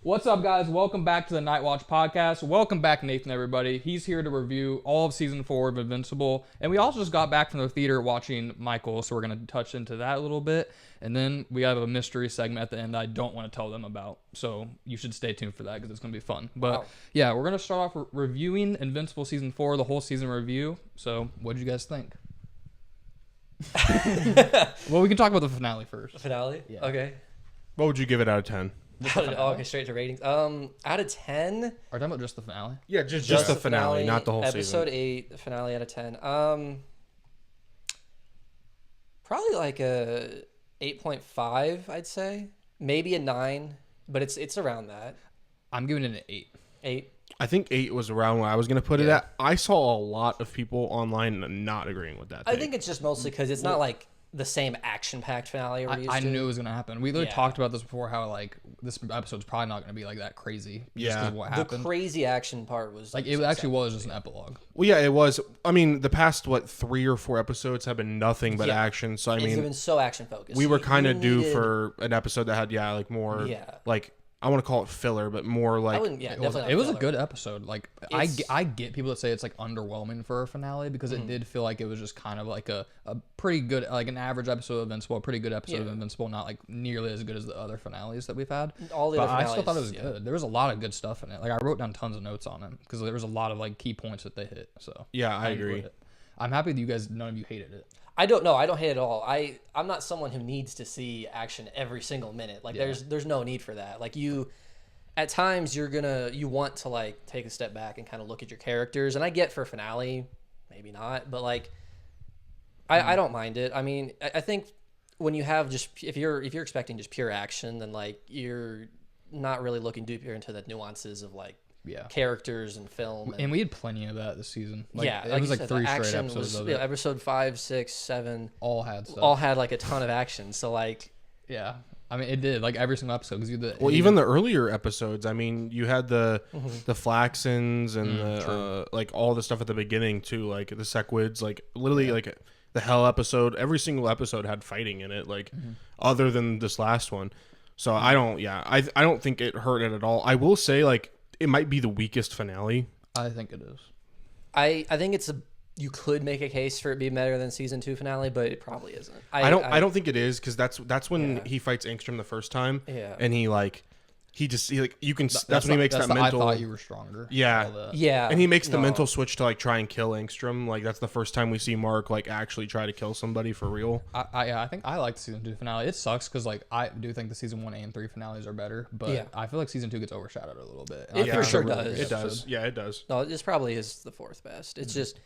What's up, guys? Welcome back to the Night Watch podcast. Welcome back, Nathan, everybody. He's here to review all of Season 4 of Invincible. And we also just got back from the theater watching Micheal, so we're going to touch into that a little bit. And then we have a mystery segment at the end that I don't want to tell them about. So you should stay tuned for that because it's going to be fun. But yeah, we're going to start off reviewing Invincible Season 4, the whole season review. So what did you guys think? Well, we can talk about the finale first. The finale? Yeah. Okay. What would you give it out of 10? Okay, straight to ratings. Out of 10? Are you talking about just the finale? Yeah, just the finale, not the whole season. Episode 8, the finale out of 10. Probably like a 8.5, I'd say. Maybe a 9, but it's around that. I'm giving it an 8. 8. I think 8 was around where I was going to put it at. I saw a lot of people online not agreeing with that. I think it's just mostly because it's not like the same action-packed finale we're used to. I knew it was going to happen. We literally talked about this before, how like this episode's probably not going to be like that crazy. Yeah. What the happened. crazy action part was Like it actually was just an epilogue. Well, yeah, it was. I mean, the past 3 or 4 episodes have been nothing but action. So I mean, it's been so action-focused. we were kind of due for an episode that had like more like. I want to call it filler, but more like It was a good episode. Like I get people that say it's like underwhelming for a finale because it did feel like it was just kind of like a pretty good, like an average episode of Invincible, a pretty good episode of Invincible, not like nearly as good as the other finales that we've had. All the but other finales, I still thought it was good. There was a lot of good stuff in it. Like I wrote down tons of notes on it because there was a lot of like key points that they hit. So yeah, I agree. I'm happy that you guys, none of you hated it. I don't know. I don't hate it at all. I'm not someone who needs to see action every single minute. Like there's no need for that. Like at times you want to like take a step back and kind of look at your characters. And I get for finale, maybe not, but like I don't mind it. I mean, I think when you have just if you're expecting just pure action, then like you're not really looking deeper into the nuances of like characters and film. And we had plenty of that this season. Like, it was like 3 straight episodes of it. Episode 5, 6, 7 all had stuff. All had like a ton of action. So like I mean, it did like every single episode. Even the earlier episodes. I mean, you had the Flaxons and the like all the stuff at the beginning too, like the Sequids, like literally like the Hell episode. Every single episode had fighting in it, like other than this last one. So I don't think it hurt it at all. I will say like it might be the weakest finale. I think it is. I think you could make a case for it being better than season 2 finale, but it probably isn't. I don't think it is because that's when he fights Angstrom the first time. Yeah. And he that's when he makes that mental. I thought you were stronger. Yeah. Yeah. And he makes the mental switch to like try and kill Angstrom. Like that's the first time we see Mark like actually try to kill somebody for real. I think I like the season 2 finale. It sucks because like I do think the season 1 and 3 finales are better, but I feel like season 2 gets overshadowed a little bit. It for sure does. It does. Yeah, it does. No, this probably is the 4th best. It's just.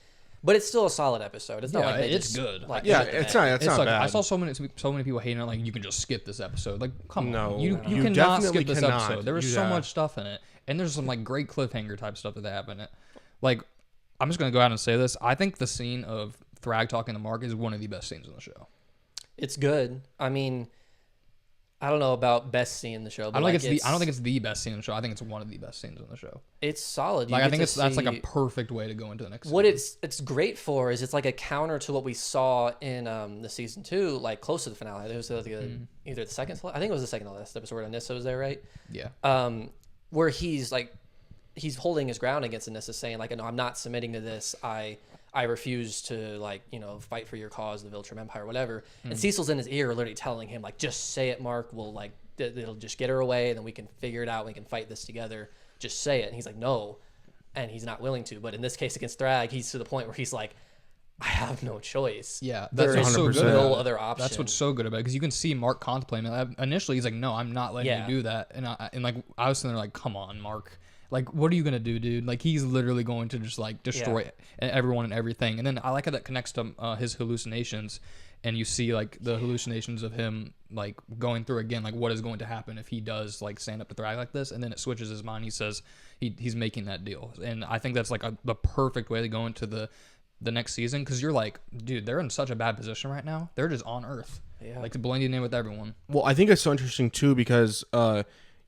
But it's still a solid episode. It's not like it's good. Like, it's not like, bad. I saw so many people hating it. Like you can just skip this episode. Like come on, you you cannot skip this cannot. episode. There was so much stuff in it, and there's some like great cliffhanger type stuff that they have in it. Like I'm just gonna go out and say this. I think the scene of Thrag talking to Mark is one of the best scenes in the show. It's good. I mean, I don't know about best scene in the show. But I don't think it's the best scene in the show. I think it's one of the best scenes in the show. It's solid. Like I think that's like a perfect way to go into the next. What it's great for is it's like a counter to what we saw in the season 2, like close to the finale. It was either the second. I think it was the second to last episode where Anissa was there, right? Yeah. Where he's holding his ground against Anissa, saying like, "No, I'm not submitting to this. I refuse to fight for your cause, the Viltrum Empire, whatever." And Cecil's in his ear, literally telling him like, "Just say it, Mark. We'll like it'll just get her away, and then we can figure it out. We can fight this together. Just say it." And he's like, "No," and he's not willing to. But in this case against Thrag, he's to the point where he's like, "I have no choice." Yeah, there is so good. No other option. That's what's so good about it because you can see Mark contemplating it. Initially, he's like, "No, I'm not letting you do that." And like I was sitting there like, "Come on, Mark." Like, what are you going to do, dude? Like, he's literally going to just, like, destroy everyone and everything. And then I like how that connects to his hallucinations. And you see, like, the hallucinations of him, like, going through again, like, what is going to happen if he does, like, stand up to Thrag like this. And then it switches his mind. He says he's making that deal. And I think that's, like, the perfect way to go into the next season. Because you're like, dude, they're in such a bad position right now. They're just on Earth. Yeah. Like, blending in with everyone. Well, I think it's so interesting, too, because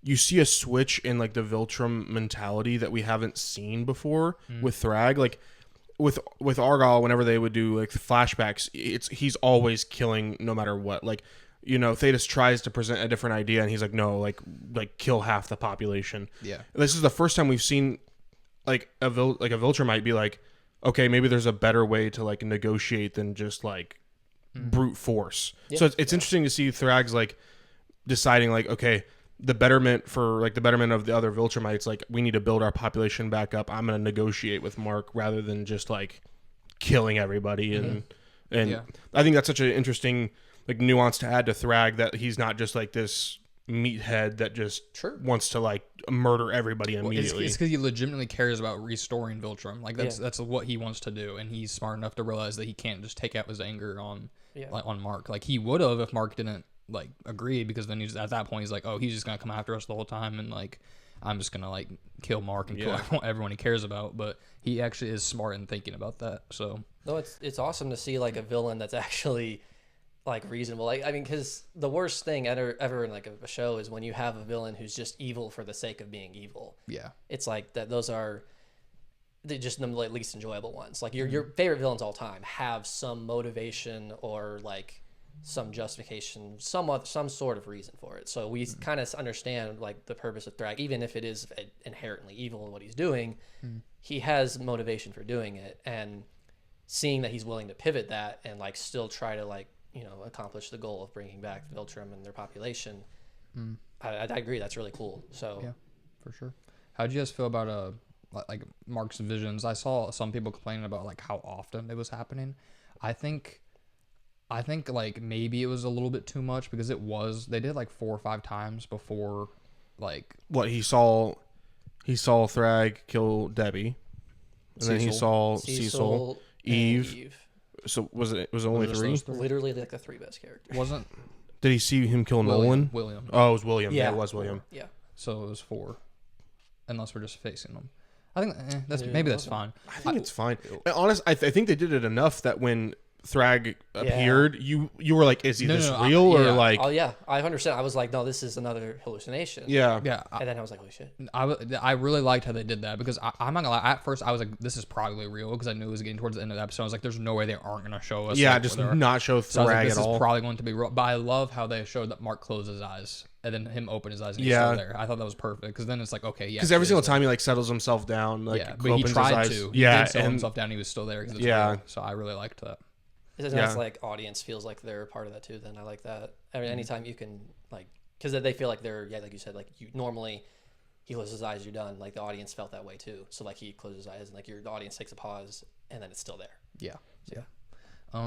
you see a switch in like the Viltrum mentality that we haven't seen before with Thrag. Like with Argyle, whenever they would do like flashbacks, he's always killing no matter what. Like Thetis tries to present a different idea, and he's like, no, like kill half the population. Yeah. This is the first time we've seen like a Viltrumite be like, okay, maybe there's a better way to like negotiate than just like brute force. Yeah. So it's interesting to see Thrag's like deciding like, okay, the betterment of the other Viltrumites, like we need to build our population back up. I'm going to negotiate with Mark rather than just like killing everybody. And I think that's such an interesting like nuance to add to Thrag, that he's not just like this meathead that just wants to like murder everybody immediately. It's because he legitimately cares about restoring Viltrum. Like that's what he wants to do, and he's smart enough to realize that he can't just take out his anger on Mark. Like he would have if Mark didn't like agree, because then he's at that point he's like, oh, he's just gonna come after us the whole time, and like I'm just gonna like kill Mark and kill everyone he cares about. But he actually is smart in thinking about that. So no, it's awesome to see like a villain that's actually like reasonable. Like, I mean, because the worst thing ever in like a show is when you have a villain who's just evil for the sake of being evil. Yeah, it's like that. Those are just the like, least enjoyable ones. Like your favorite villains all time have some motivation or like some justification, some sort of reason for it. So we kind of understand like the purpose of Thrag, even if it is inherently evil in what he's doing. He has motivation for doing it, and seeing that he's willing to pivot that and like still try to like accomplish the goal of bringing back Viltrum and their population. I agree. That's really cool. So yeah, for sure. How'd you guys feel about like Mark's visions? I saw some people complaining about like how often it was happening. I think like maybe it was a little bit too much, because they did like 4 or 5 times before like what he saw Thrag kill Debbie, and then he saw Cecil, Eve. So was it only 3? Literally like the 3 best characters. Wasn't? Did he see him kill Nolan? William. Oh, it was William. Yeah, it was William. Yeah. So it was 4, unless we're just facing them. I think that's fine. I think it's fine. Honest, I think they did it enough that when Thrag appeared, you were like, is he real or like? Oh yeah, I understand. I was like, no, this is another hallucination. Yeah. And then I was like, holy shit. I really liked how they did that, because I'm not gonna lie. At first, I was like, this is probably real, because I knew it was getting towards the end of the episode. I was like, there's no way they aren't gonna show us. Yeah, like, just not show Thrag at all. This is probably going to be real. But I love how they showed that Mark closed his eyes and then him open his eyes and he's still there. I thought that was perfect, because then it's like, okay, yeah. Because every single time he like settles himself down, like but he tried to. He did settle himself down. He was still there. Yeah. So I really liked that. It's nice, like audience feels like they're a part of that too. Then I like that. I mean, anytime you can like, because they feel like they're like you said, like you normally he closes his eyes, you're done. Like the audience felt that way too. So like he closes his eyes and like the audience takes a pause and then it's still there. Yeah. So,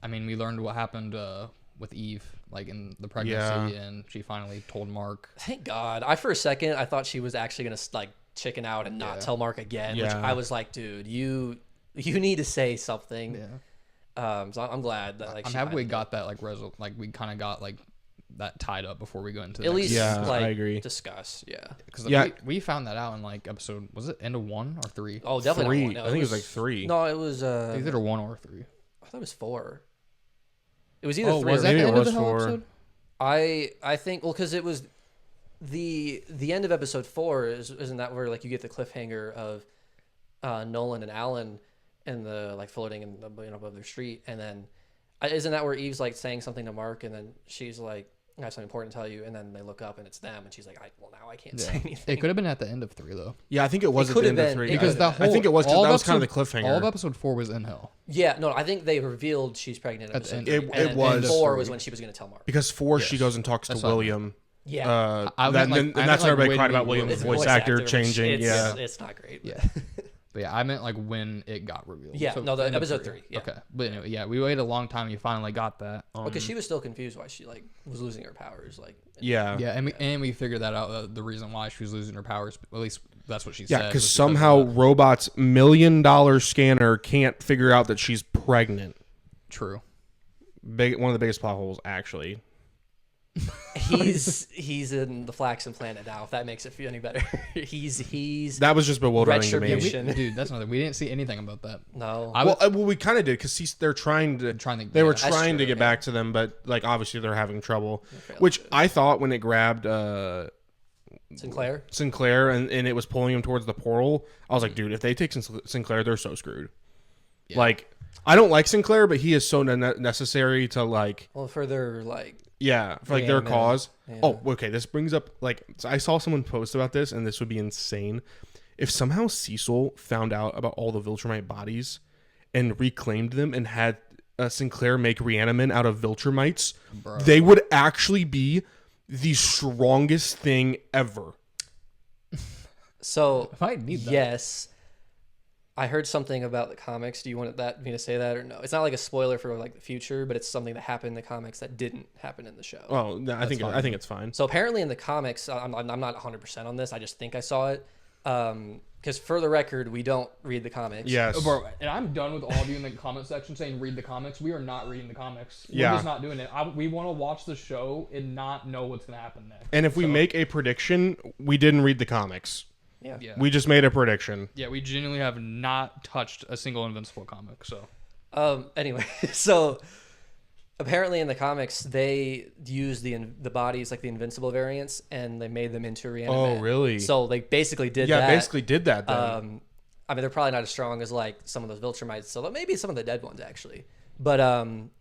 I mean, we learned what happened with Eve, like in the pregnancy, and she finally told Mark. Thank God. For a second I thought she was actually gonna like chicken out and not tell Mark again. Which I was like, dude, you need to say something. Yeah. So I'm glad that like I'm happy we got that like we kind of got like that tied up before we go into the at least like, I agree. Discuss because we found that out in like episode, was it end of 1 or 3? Oh, definitely 3. No, I think it was like 3. No, it was either 1 or 3. I thought it was 4. It was either 3 was or that maybe the end it of was the whole 4 episode? I think because it was the end of episode 4 isn't that where like you get the cliffhanger of Nolan and Alan and the like floating in above their street, and then isn't that where Eve's like saying something to Mark, and then she's like, I have something important to tell you, and then they look up and it's them, and she's like, now I can't say anything. It could have been at the end of 3 though. Yeah, I think it was at the end of 3 because I think it was, because that was kind of the cliffhanger. All of episode 4 was in hell. Yeah, no, I think they revealed she's pregnant. At the end. It was 4 was when she was going to tell Mark. Because 4 she goes and talks to William. Yeah, and that's why everybody cried about William's voice actor changing. It's not great. Yeah. But yeah, I meant like when it got revealed. Yeah, so the episode 3. Yeah. Okay, but anyway, yeah, we waited a long time. You finally got that. Because she was still confused why she like was losing her powers. Like and we figured that out. The reason why she was losing her powers, at least that's what she said. Yeah, because somehow Robot's $1 million scanner can't figure out that she's pregnant. True. One of the biggest plot holes, actually. He's in the Flaxen planet now, if that makes it feel any better. he's that was just bewildering to me. Dude, that's another. We didn't see anything about that. No. Well, we kind of did, because they're trying to get back to them, but like obviously they're having trouble. Which I thought when it grabbed Sinclair and it was pulling him towards the portal, I was like, dude, if they take Sinclair, they're so screwed. Yeah. Like, I don't like Sinclair, but he is so necessary to like. Well, for their like. Yeah, for like their cause. Yeah. Oh, okay. This brings up like I saw someone post about this, and this would be insane. If somehow Cecil found out about all the Viltrumite bodies and reclaimed them and had Sinclair make Reaniman out of Viltrumites, they would actually be the strongest thing ever. So I might need that. Yes. I heard something about the comics. Do you want me to say that or no? It's not like a spoiler for like the future, but it's something that happened in the comics that didn't happen in the show. Oh, no, I think it's fine. So apparently in the comics, I'm not 100% on this. I just think I saw it. Because for the record, we don't read the comics. Yes. Oh, bro, and I'm done with all of you in the comment section saying read the comics. We are not reading the comics. We're Yeah. just not doing it. We want to watch the show and not know what's going to happen next. And if we make a prediction, we didn't read the comics. Yeah. We just made a prediction. Yeah, we genuinely have not touched a single Invincible comic. So, Anyway, so apparently in the comics they used the bodies like the Invincible variants and they made them into Reaniman. Oh, really? So they basically did that. Yeah, basically did that then. I mean, they're probably not as strong as like some of those Viltrumites. So maybe some of the dead ones actually, but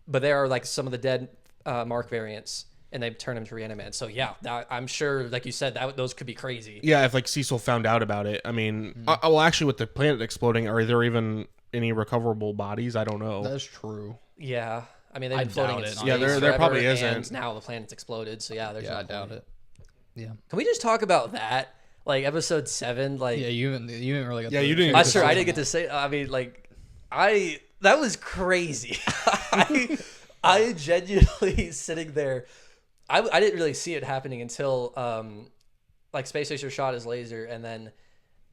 there are like some of the dead Mark variants. And they turn him to Reaniman. So yeah, I'm sure, like you said, those could be crazy. Yeah, if like Cecil found out about it. I mean, well, actually, with the planet exploding, are there even any recoverable bodies? I don't know. that's true. Yeah, I mean they've been floating in space. Yeah, there forever, probably and isn't. now the planet's exploded. So yeah, there's no I point. doubt it. Yeah. Can we just talk about that? Like episode 7, like Yeah, you didn't really get. Yeah, you didn't. I didn't get to say. I mean, like that was crazy. I genuinely sitting there. I didn't really see it happening until like Space Racer shot his laser, and then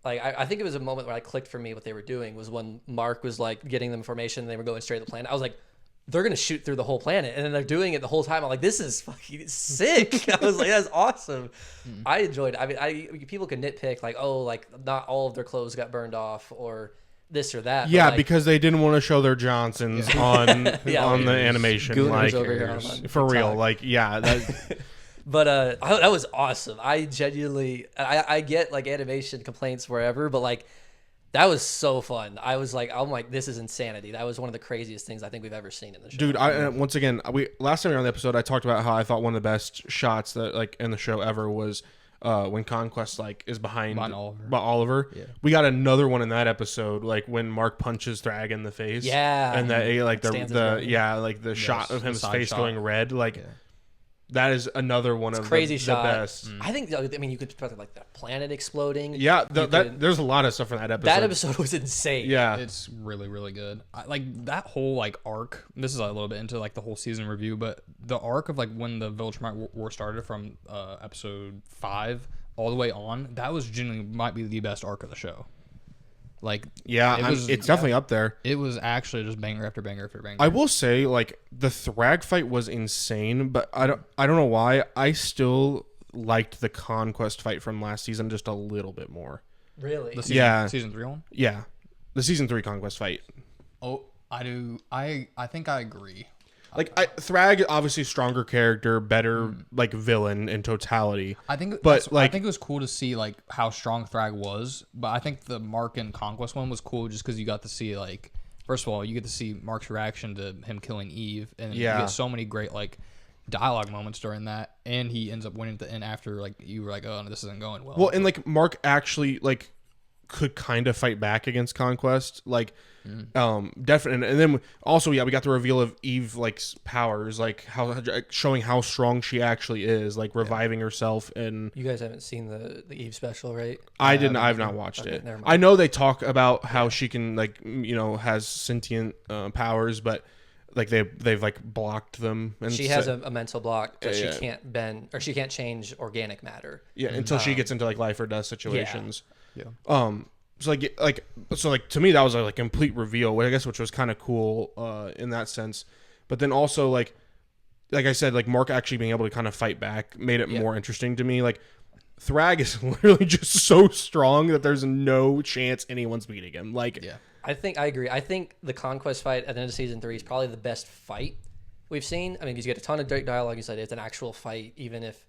like I think it was a moment where I clicked for me what they were doing was when Mark was like getting them information and they were going straight to the planet. I was like, they're gonna shoot through the whole planet, and then they're doing it the whole time. I'm like, this is fucking sick. I was like, that's awesome. I enjoyed it. I mean, people can nitpick like, oh, like not all of their clothes got burned off or this or that. Yeah, like, because they didn't want to show their Johnsons on on the animation. Gooners Like over here on for real. TikTok. Like yeah. That, But that was awesome. I genuinely, I get like animation complaints wherever, but like that was so fun. I was like, I'm like, this is insanity. That was one of the craziest things I think we've ever seen in the show. Dude, once again, last time we were on the episode, I talked about how I thought one of the best shots that like in the show ever was when Conquest like is behind Oliver. Yeah. We got another one in that episode, like when Mark punches Thrag in the face. Yeah, and that like Stanza's the shot of his face shot. going red, like. Yeah. That is another one of crazy the shot. best. I think. I mean, you could put like the planet exploding. Yeah, there's a lot of stuff in that episode. That episode was insane. Yeah, it's really really good. Like that whole like arc. This is a little bit into like the whole season review, but the arc of like when the Viltrumite War started from episode 5 all the way on, that was genuinely might be the best arc of the show. Like yeah, it's definitely up there. It was actually just banger after banger after banger. I will say, like the Thrag fight was insane, but I don't know why. I still liked the Conquest fight from last season just a little bit more. Really? Season 3 one. Yeah, the season 3 Conquest fight. Oh, I do. I think I agree. Like Thrag, obviously stronger character, better like villain in totality. I think, but like I think it was cool to see like how strong Thrag was. But I think the Mark and Conquest one was cool just because you got to see like, first of all, you get to see Mark's reaction to him killing Eve, and you get so many great like dialogue moments during that, and he ends up winning at the end after like you were like, oh, no, this isn't going well. Well, and like Mark actually like could kind of fight back against Conquest, like. Definitely, and then also we got the reveal of Eve like powers, like how showing how strong she actually is, like reviving herself. And you guys haven't seen the Eve special, right? I've not watched it. I know they talk about how she can like has sentient powers, but like they've like blocked them. And she has a mental block that she can't bend or she can't change organic matter. Yeah, until she gets into like life or death situations. Yeah. So to me that was a complete reveal, I guess, which was kind of cool in that sense. But then also like I said, like Mark actually being able to kind of fight back made it more interesting to me. Like Thrag is literally just so strong that there's no chance anyone's beating him. Like I agree. I think the Conquest fight at the end of season 3 is probably the best fight we've seen. I mean, because you get a ton of dialogue. You said it's an actual fight, even if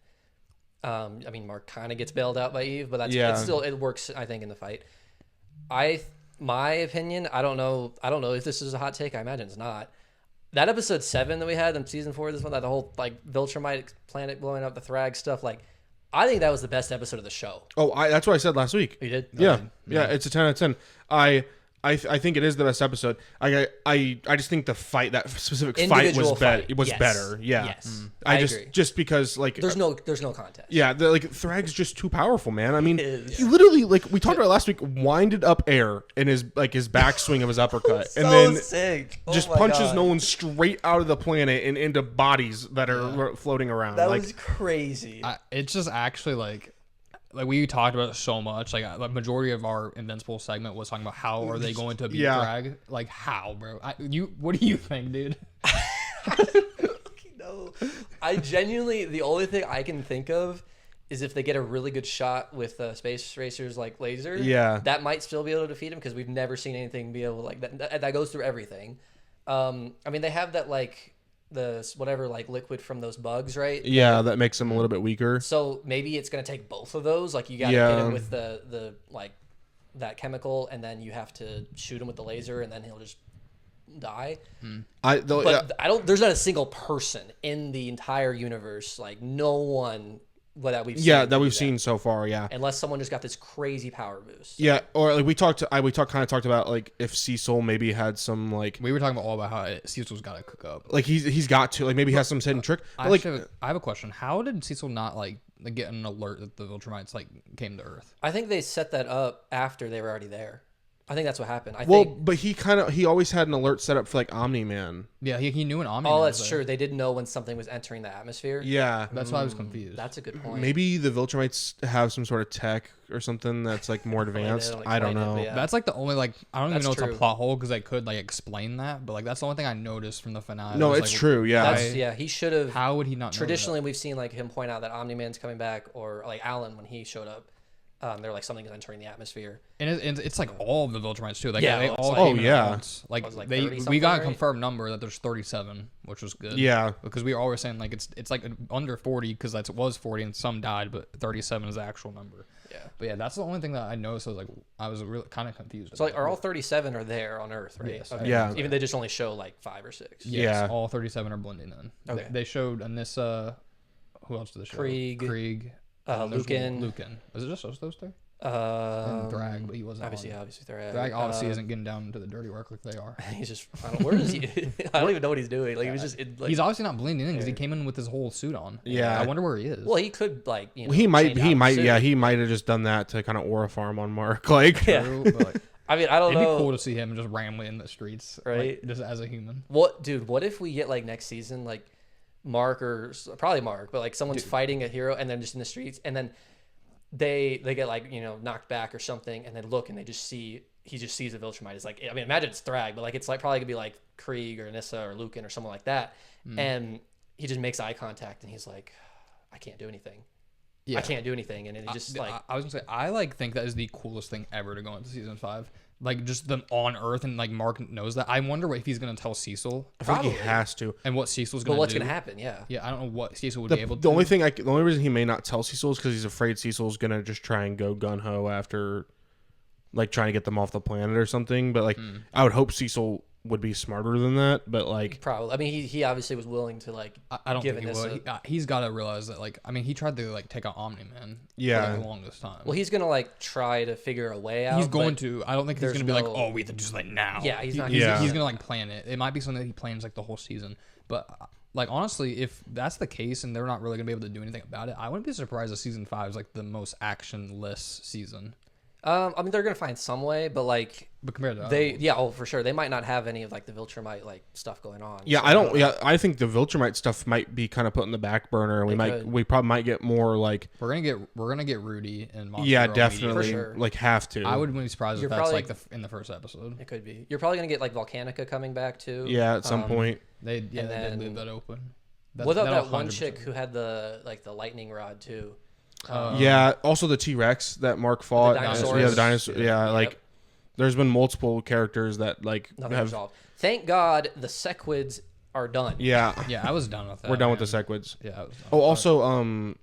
Mark kind of gets bailed out by Eve, but it works. I think in the fight. I my opinion, I don't know if this is a hot take. I imagine it's not. That episode 7 that we had in season 4, this one, that the whole like Viltrumite planet blowing up, the Thrag stuff, like I think that was the best episode of the show. Oh, that's what I said last week. You did? Yeah, it's a 10 out of 10. I think it is the best episode. I just think the fight, that specific fight was better. It was better. Yeah. Yes. I agree. just because like there's no contest. Yeah, Thrag's just too powerful, man. I mean, he literally, like we talked about last week, winded up air in his backswing of his uppercut, and then sick. just punches Nolan straight out of the planet and into bodies that are floating around. That was crazy. It's just actually like we talked about it so much. Like the majority of our Invincible segment was talking about how are they going to beat Thrag? Like how, bro? What do you think, dude? No, I genuinely, the only thing I can think of is if they get a really good shot with Space Racer's like laser. Yeah, that might still be able to defeat him because we've never seen anything be able to, like that goes through everything. I mean, they have that like the whatever like liquid from those bugs, right? Yeah, that makes him a little bit weaker. So maybe it's gonna take both of those. Like you gotta hit him with the like that chemical, and then you have to shoot him with the laser, and then he'll just die. I don't. There's not a single person in the entire universe, like no one that we've seen so far. Yeah, unless someone just got this crazy power boost. Yeah, or like we talked about like if Cecil maybe had some like we were talking about all about how Cecil's got to cook up. Like he's got to like maybe he has some hidden trick. But I have a question. How did Cecil not like get an alert that the Viltrumites like came to Earth? I think they set that up after they were already there. I think that's what happened. But he always had an alert set up for like Omni-Man. Yeah, he knew an Omni-Man. Oh, that's true. They didn't know when something was entering the atmosphere. Yeah. That's why I was confused. That's a good point. Maybe the Viltrumites have some sort of tech or something that's like more advanced. I don't know. That's like the only like I don't even know it's a plot hole because I could like explain that, but like that's the only thing I noticed from the finale. No, it's true. Yeah. He should have. How would he not? Traditionally, we've seen like him point out that Omni-Man's coming back, or like Alan when he showed up. They're like something is entering the atmosphere, and it's like all of the Viltrumites too. Like, they all came at once. Like we got a confirmed number that there's 37, which was good. Yeah, because we were always saying like it's like under 40 because that was 40 and some died, but 37 is the actual number. Yeah, but yeah, that's the only thing that I noticed. I was really kind of confused. So like, are all 37 are there on Earth? Right? Yes, okay. Yeah. Even they just only show like 5 or 6. Yes, yeah, all 37 are blending in. Okay. They showed Anissa. Who else did they show? Krieg. Lucan. Is it just those three? And Thrag, but he wasn't. Obviously, Thrag. Thrag obviously isn't getting down to the dirty work like they are. He's just. Where is he? I don't even know what he's doing. Like he was just. He's obviously not blending in because he came in with his whole suit on. Yeah. I wonder where he is. Well, he could like. He might. Yeah, he might have just done that to kind of aura farm on Mark. Like. Yeah. But, like, I mean, I don't know. It'd be cool to see him just rambling in the streets, right? Like, just as a human. What if we get like next season, like Mark or probably Mark, but like someone's fighting a hero and then just in the streets and then. They get like knocked back or something and then look and he just sees a Viltrumite. It's like, I mean, imagine it's Thrag, but like it's like probably gonna be like Krieg or Anissa or Lucan or someone like that. And he just makes eye contact and he's like, I can't do anything. Yeah. I can't do anything. And then he just I was gonna say I like think that is the coolest thing ever to go into season 5. Like just them on Earth and like Mark knows that. I wonder if he's gonna tell Cecil. I think he has to. And what Cecil's gonna do. But what's gonna happen? Yeah. Yeah, I don't know what Cecil would be able to. The only reason he may not tell Cecil is because he's afraid Cecil's gonna just try and go gun ho after, like trying to get them off the planet or something. But like, I would hope Cecil would be smarter than that. But like, probably. I mean, he obviously was willing to like. I don't think he would. He's got to realize that like. I mean, he tried to like take out Omni-Man. Yeah. For the longest time. Well, he's gonna like try to figure a way out. He's going to. I don't think he's gonna be like, oh, we have to just like now. Yeah, he's not. He's gonna like plan it. It might be something that he plans like the whole season. But like honestly, if that's the case and they're not really gonna be able to do anything about it, I wouldn't be surprised if season 5 is like the most actionless season. I mean, they're gonna find some way, but like, compared to for sure, they might not have any of like the Viltrumite like stuff going on. Yeah, so I think the Viltrumite stuff might be kind of put in the back burner, and we probably might get more like we're gonna get Rudy and Monster. Yeah, definitely, for sure. Like have to. I wouldn't be surprised if that's like in the first episode. It could be. You're probably gonna get like Volcanica coming back too. Yeah, at some point. They did leave that open. What about that one chick who had the lightning rod too? Yeah, also the T-Rex that Mark fought. The the dinosaur. Yeah, like there's been multiple characters that like nothing resolved. Thank God the Sequids are done. Yeah. Yeah, I was done with that. We're done with the Sequids. Yeah, I was done. Oh, also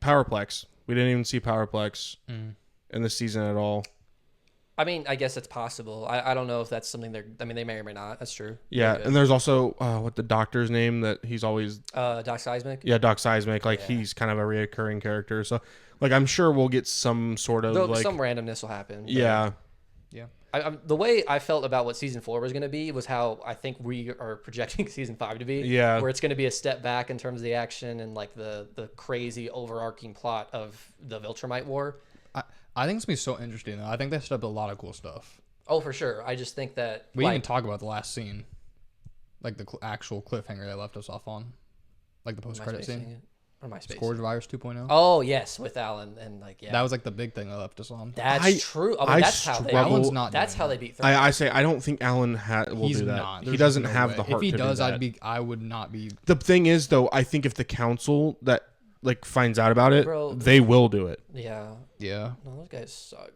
Powerplex. We didn't even see Powerplex in the season at all. I mean, I guess it's possible. I don't know if that's something they may or may not. That's true. Yeah, and there's also what the doctor's name that he's always Doc Seismic. Yeah, Doc Seismic. Like he's kind of a reoccurring character. So like I'm sure we'll get some sort of like some randomness will happen. Yeah. Yeah. The way I felt about what season 4 was going to be was how I think we are projecting season 5 to be. Yeah. Where it's going to be a step back in terms of the action and like the crazy overarching plot of the Viltrumite War. I think it's going to be so interesting, though. I think they set up a lot of cool stuff. Oh, for sure. I just think that... We didn't even talk about the last scene. Like the actual cliffhanger they left us off on. Like the post-credit scene. Or am I spacing? Scourge Virus 2.0. Oh, yes, with Alan and like, yeah. That was like the big thing they left us on. That's true. I mean, that's how they... Alan's not That's how they beat Thrag. I say I don't think Alan will do that. Not. He doesn't have the heart to do that. If he does, I would not be... The thing is, though, I think if the council that like finds out about it, they will do it. Yeah. Yeah. No, those guys suck.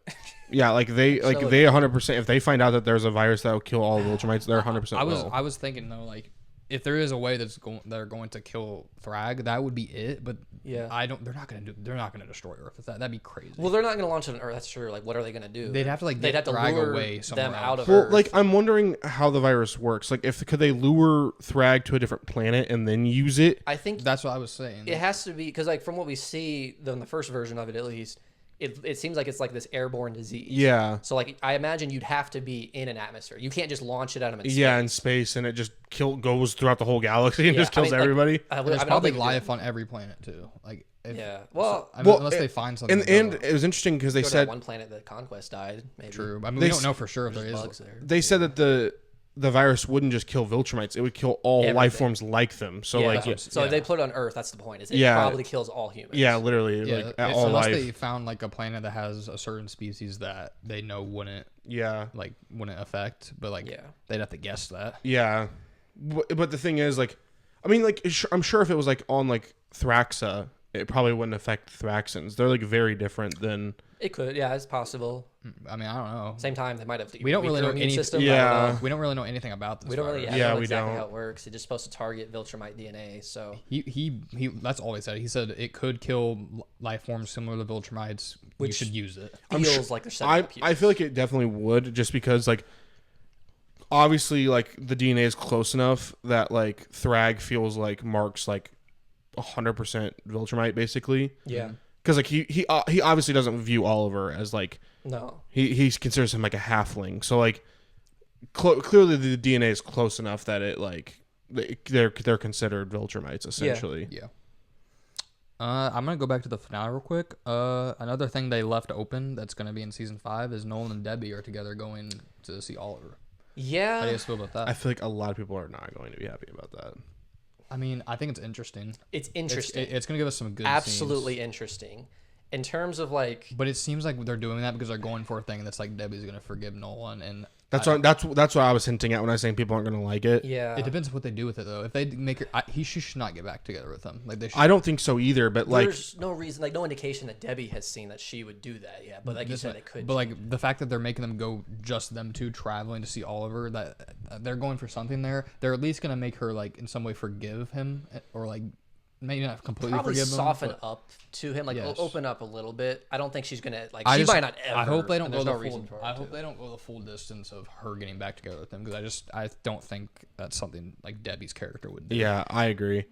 Yeah, like they 100%. If they find out that there's a virus that will kill all the Viltrumites, they're 100%. I was thinking though, like if there is a way they're going to kill Thrag, that would be it. But yeah, they're not gonna destroy Earth with that. That'd be crazy. Well, they're not gonna launch it on Earth. That's true. Like, what are they gonna do? They'd have to get Thrag away somewhere them out of Earth. Well, like I'm wondering how the virus works. Like, could they lure Thrag to a different planet and then use it? I think that's what I was saying. It has to be because, like, from what we see in the first version of it, at least. It seems like it's like this airborne disease. Yeah. So like I imagine you'd have to be in an atmosphere. You can't just launch it out of space. Yeah, in space, and it just goes throughout the whole galaxy and just kills everybody. There's probably life on every planet too. Like well, unless they find something. And it was interesting because they said one planet that Conquest died. Maybe. True. I mean, we don't know for sure if there is bugs there. They said that the virus wouldn't just kill Viltrumites; it would kill all life forms like them. So if they put it on Earth, that's the point. It probably kills all humans. Yeah, literally. Yeah, like all unless life. they found like a planet that has a certain species that they know wouldn't affect, but they'd have to guess that. Yeah, but the thing is, like, I mean, like, I'm sure if it was like on like Thraxa, it probably wouldn't affect Thraxans. They're like very different than. It could, yeah, it's possible. I mean, I don't know. Same time, they might have. We don't really know anything. System. Yeah, we don't really know anything about this. We don't really. Yeah, know we exactly don't. How it works. It's just supposed to target Viltrumite DNA. So he. That's all he said. He said it could kill life forms similar to Viltrumites. You should use it. Feels like they're setting up I feel like it definitely would, just because like. Obviously, like the DNA is close enough that like Thrag feels like Mark's like 100% Viltrumite, basically. Yeah. Because like he obviously doesn't view Oliver as like he considers him like a halfling, so like clearly the DNA is close enough that it like they're considered Viltrumites essentially. Yeah. I'm gonna go back to the finale real quick. Another thing they left open that's gonna be in season 5 is Nolan and Debbie are together going to see Oliver. Yeah. How do you guys feel about that? I feel like a lot of people are not going to be happy about that. I mean, I think it's interesting. It's interesting. It's going to give us some good Absolutely scenes. Interesting. In terms of like... But it seems like they're doing that because they're going for a thing that's like Debbie's going to forgive Nolan. And that's what I was hinting at when I was saying people aren't going to like it. Yeah. It depends what they do with it, though. If they make her... She should not get back together with him. Like they should. I don't think so either, but like... There's no reason, like no indication that Debbie has seen that she would do that yet. But like you said, it could. But like the fact that they're making them go just them two traveling to see Oliver, that they're going for something there. They're at least going to make her like in some way forgive him or like... Maybe not completely probably forgive him. Soften up to him, like open up a little bit. I don't think she's gonna like. She might not ever. I hope they don't go the full. reason for I hope they don't go the full distance of her getting back together with him because I don't think that's something like Debbie's character would do. Yeah, I agree.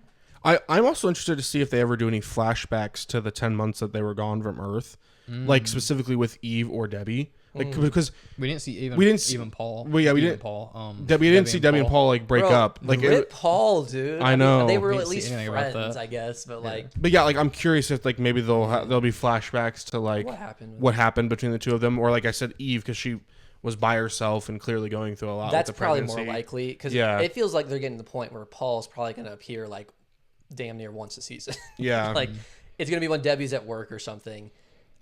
I'm also interested to see if they ever do any flashbacks to the 10 months that they were gone from Earth, like specifically with Eve or Debbie. Like because we didn't see even Paul. Well, yeah, we didn't. Paul. We didn't see Debbie and Paul like break up. Like Paul, dude. I know they were at least friends, I guess. But like, but yeah, like I'm curious if like maybe there'll be flashbacks to like what happened between the two of them, or like I said, Eve because she was by herself and clearly going through a lot. That's with the probably pregnancy. more likely because it feels like they're getting to the point where Paul's probably going to appear like damn near once a season. Yeah, like it's going to be when Debbie's at work or something.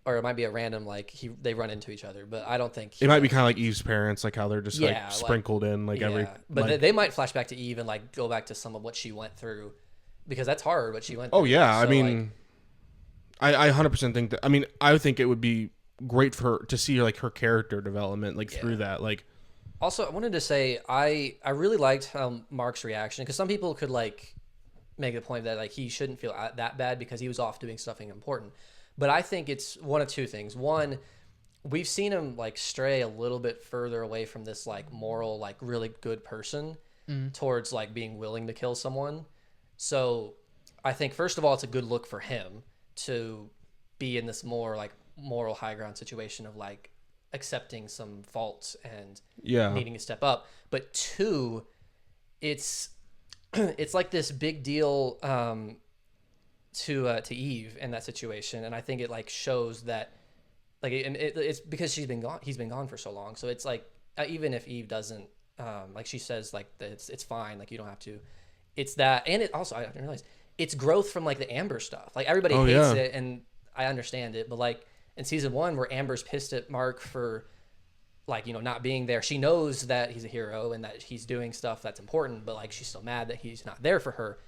Or it might be a random like they run into each other, but I don't think it might be kind of like Eve's parents, like how they're just like sprinkled in like every. But like, they might flash back to Eve and like go back to some of what she went through, because that's hard what she went through. Oh yeah, so, I mean, I 100% think that. I mean, I would think it would be great for her to see like her character development like through that. Like, also I wanted to say I really liked Mark's reaction because some people could like make the point that like he shouldn't feel that bad because he was off doing something important. But I think it's one of two things. One, we've seen him like stray a little bit further away from this like moral, like really good person towards like being willing to kill someone. So I think first of all, it's a good look for him to be in this more like moral high ground situation of like accepting some faults and needing to step up. But two, it's like this big deal to Eve in that situation, and I think it like shows that like it's because he's been gone for so long. So it's like even if Eve doesn't like she says like that it's fine, like you don't have to. It's that, and it also I didn't realize it's growth from like the Amber stuff. Like everybody hates it, and I understand it, but like in season 1 where Amber's pissed at Mark for like not being there, she knows that he's a hero and that he's doing stuff that's important, but like she's still mad that he's not there for her.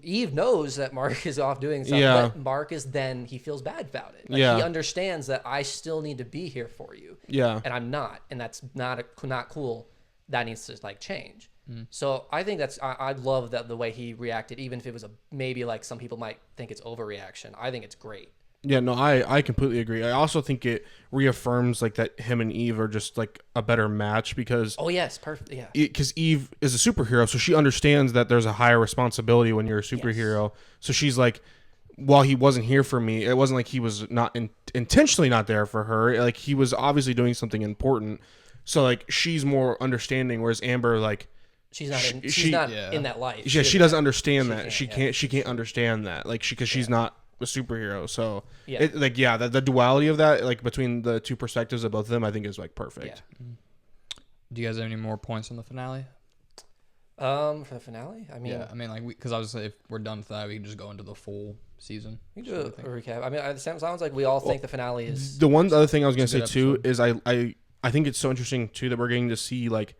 Eve knows that Mark is off doing something, but Mark is then he feels bad about it. Like, he understands that I still need to be here for you. And I'm not, and that's not cool. That needs to like change. So I think I love that the way he reacted, even if it was maybe like some people might think it's overreaction. I think it's great. Yeah, no, I completely agree. I also think it reaffirms like that him and Eve are just like a better match because perfect. Yeah, because Eve is a superhero, so she understands that there's a higher responsibility when you're a superhero. So she's like, while he wasn't here for me, it wasn't like he was not intentionally not there for her. Like he was obviously doing something important. So like she's more understanding, whereas Amber like. She's not in that life. Yeah, she doesn't understand that. She can't understand that. Like because she's not a superhero. So the duality of that, like between the two perspectives of both of them, I think is like perfect. Yeah. Do you guys have any more points on the finale? For the finale, like because obviously if we're done with that, we can just go into the full season. We can do a recap. I mean, it sounds like we all think the finale is. The one other thing I was gonna say too is I think it's so interesting too that we're getting to see like.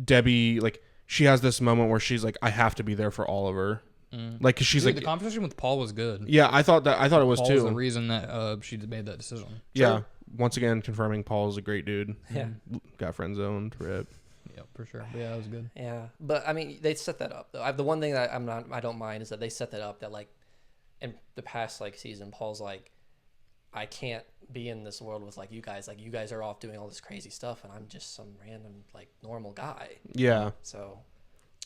Debbie, like she has this moment where she's like, I have to be there for Oliver. Like, cause she's like, the conversation with Paul was good. Yeah, I thought it was Paul too. Was the reason that she made that decision. Yeah, sure. Once again confirming Paul is a great dude. Yeah, got friend zoned. Rip. Yeah, for sure. But yeah, that was good. Yeah, but I mean, they set that up though. The one thing that I don't mind is that they set that up that like in the past like season, Paul's like, I can't be in this world with like you guys are off doing all this crazy stuff and I'm just some random like normal guy. Yeah. So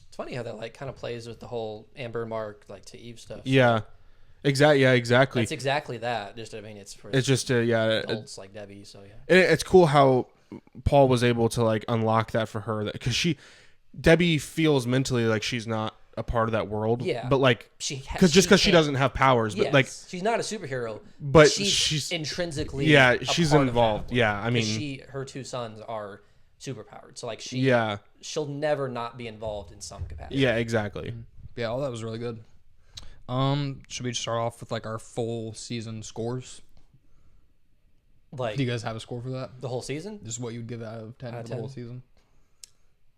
it's funny how that like kind of plays with the whole Amber Mark like to Eve stuff. Yeah. Exactly. Yeah, exactly. It's exactly that. Just it's for just adults like Debbie. So yeah. It's cool how Paul was able to like unlock that for her because Debbie feels mentally like she's not a part of that world. Yeah. But like because she doesn't have powers, but like she's not a superhero. But she's intrinsically she's involved. Yeah, I mean her two sons are superpowered. So like she'll never not be involved in some capacity. Yeah, exactly. Yeah, all that was really good. Should we start off with like our full season scores? Like, do you guys have a score for that? The whole season? Just what you'd give out of 10 for the whole season.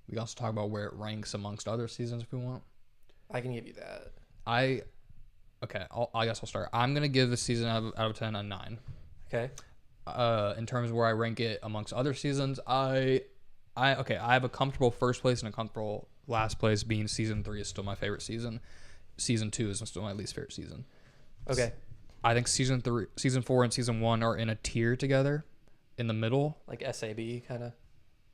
We can also talk about where it ranks amongst other seasons if we want. I can give you that. I guess I'll start. I'm gonna give this season out of 10 a 9. Okay. In terms of where I rank it amongst other seasons, I have a comfortable first place and a comfortable last place. Being season 3 is still my favorite season. Season 2 is still my least favorite season. Okay. I think season 4, and season 1 are in a tier together, in the middle, like SAB kind of.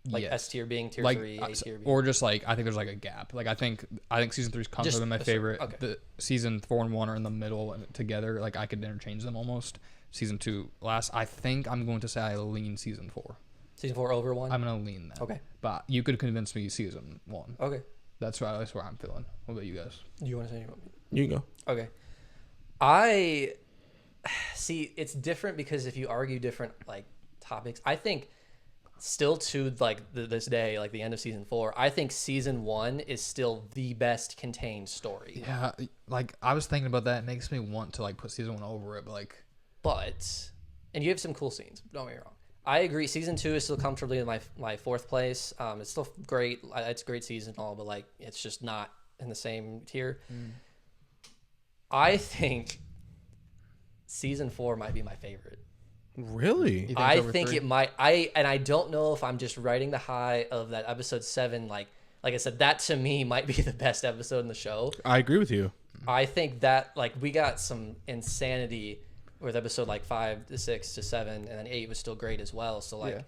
Like S tier being tier like, 3, A tier being... or just like I think there's like a gap. Like I think season 3 is comfortably my favorite. Okay. The season 4 and 1 are in the middle and together. Like I could interchange them almost. Season 2 last. I think I'm going to say I lean season 4. Season 4 over 1. I'm gonna lean that. Okay. But you could convince me season 1. Okay. That's where I'm feeling. What about you guys? Do you want to say anything? You can go. Okay. I see. It's different because if you argue different like topics, I think. Still to like this day, like the end of season 4, I think season 1 is still the best contained story. Yeah, like I was thinking about that. It makes me want to like put season 1 over it, and you have some cool scenes. Don't get me wrong. I agree. Season 2 is still comfortably in my fourth place. It's still great. It's a great season and all, but like it's just not in the same tier. I think season 4 might be my favorite. Really? I think it might. I don't know if I'm just riding the high of that episode 7. Like I said, that to me might be the best episode in the show. I agree with you. I think that like we got some insanity with episode like 5 to 6 to 7, and then 8 was still great as well. So like,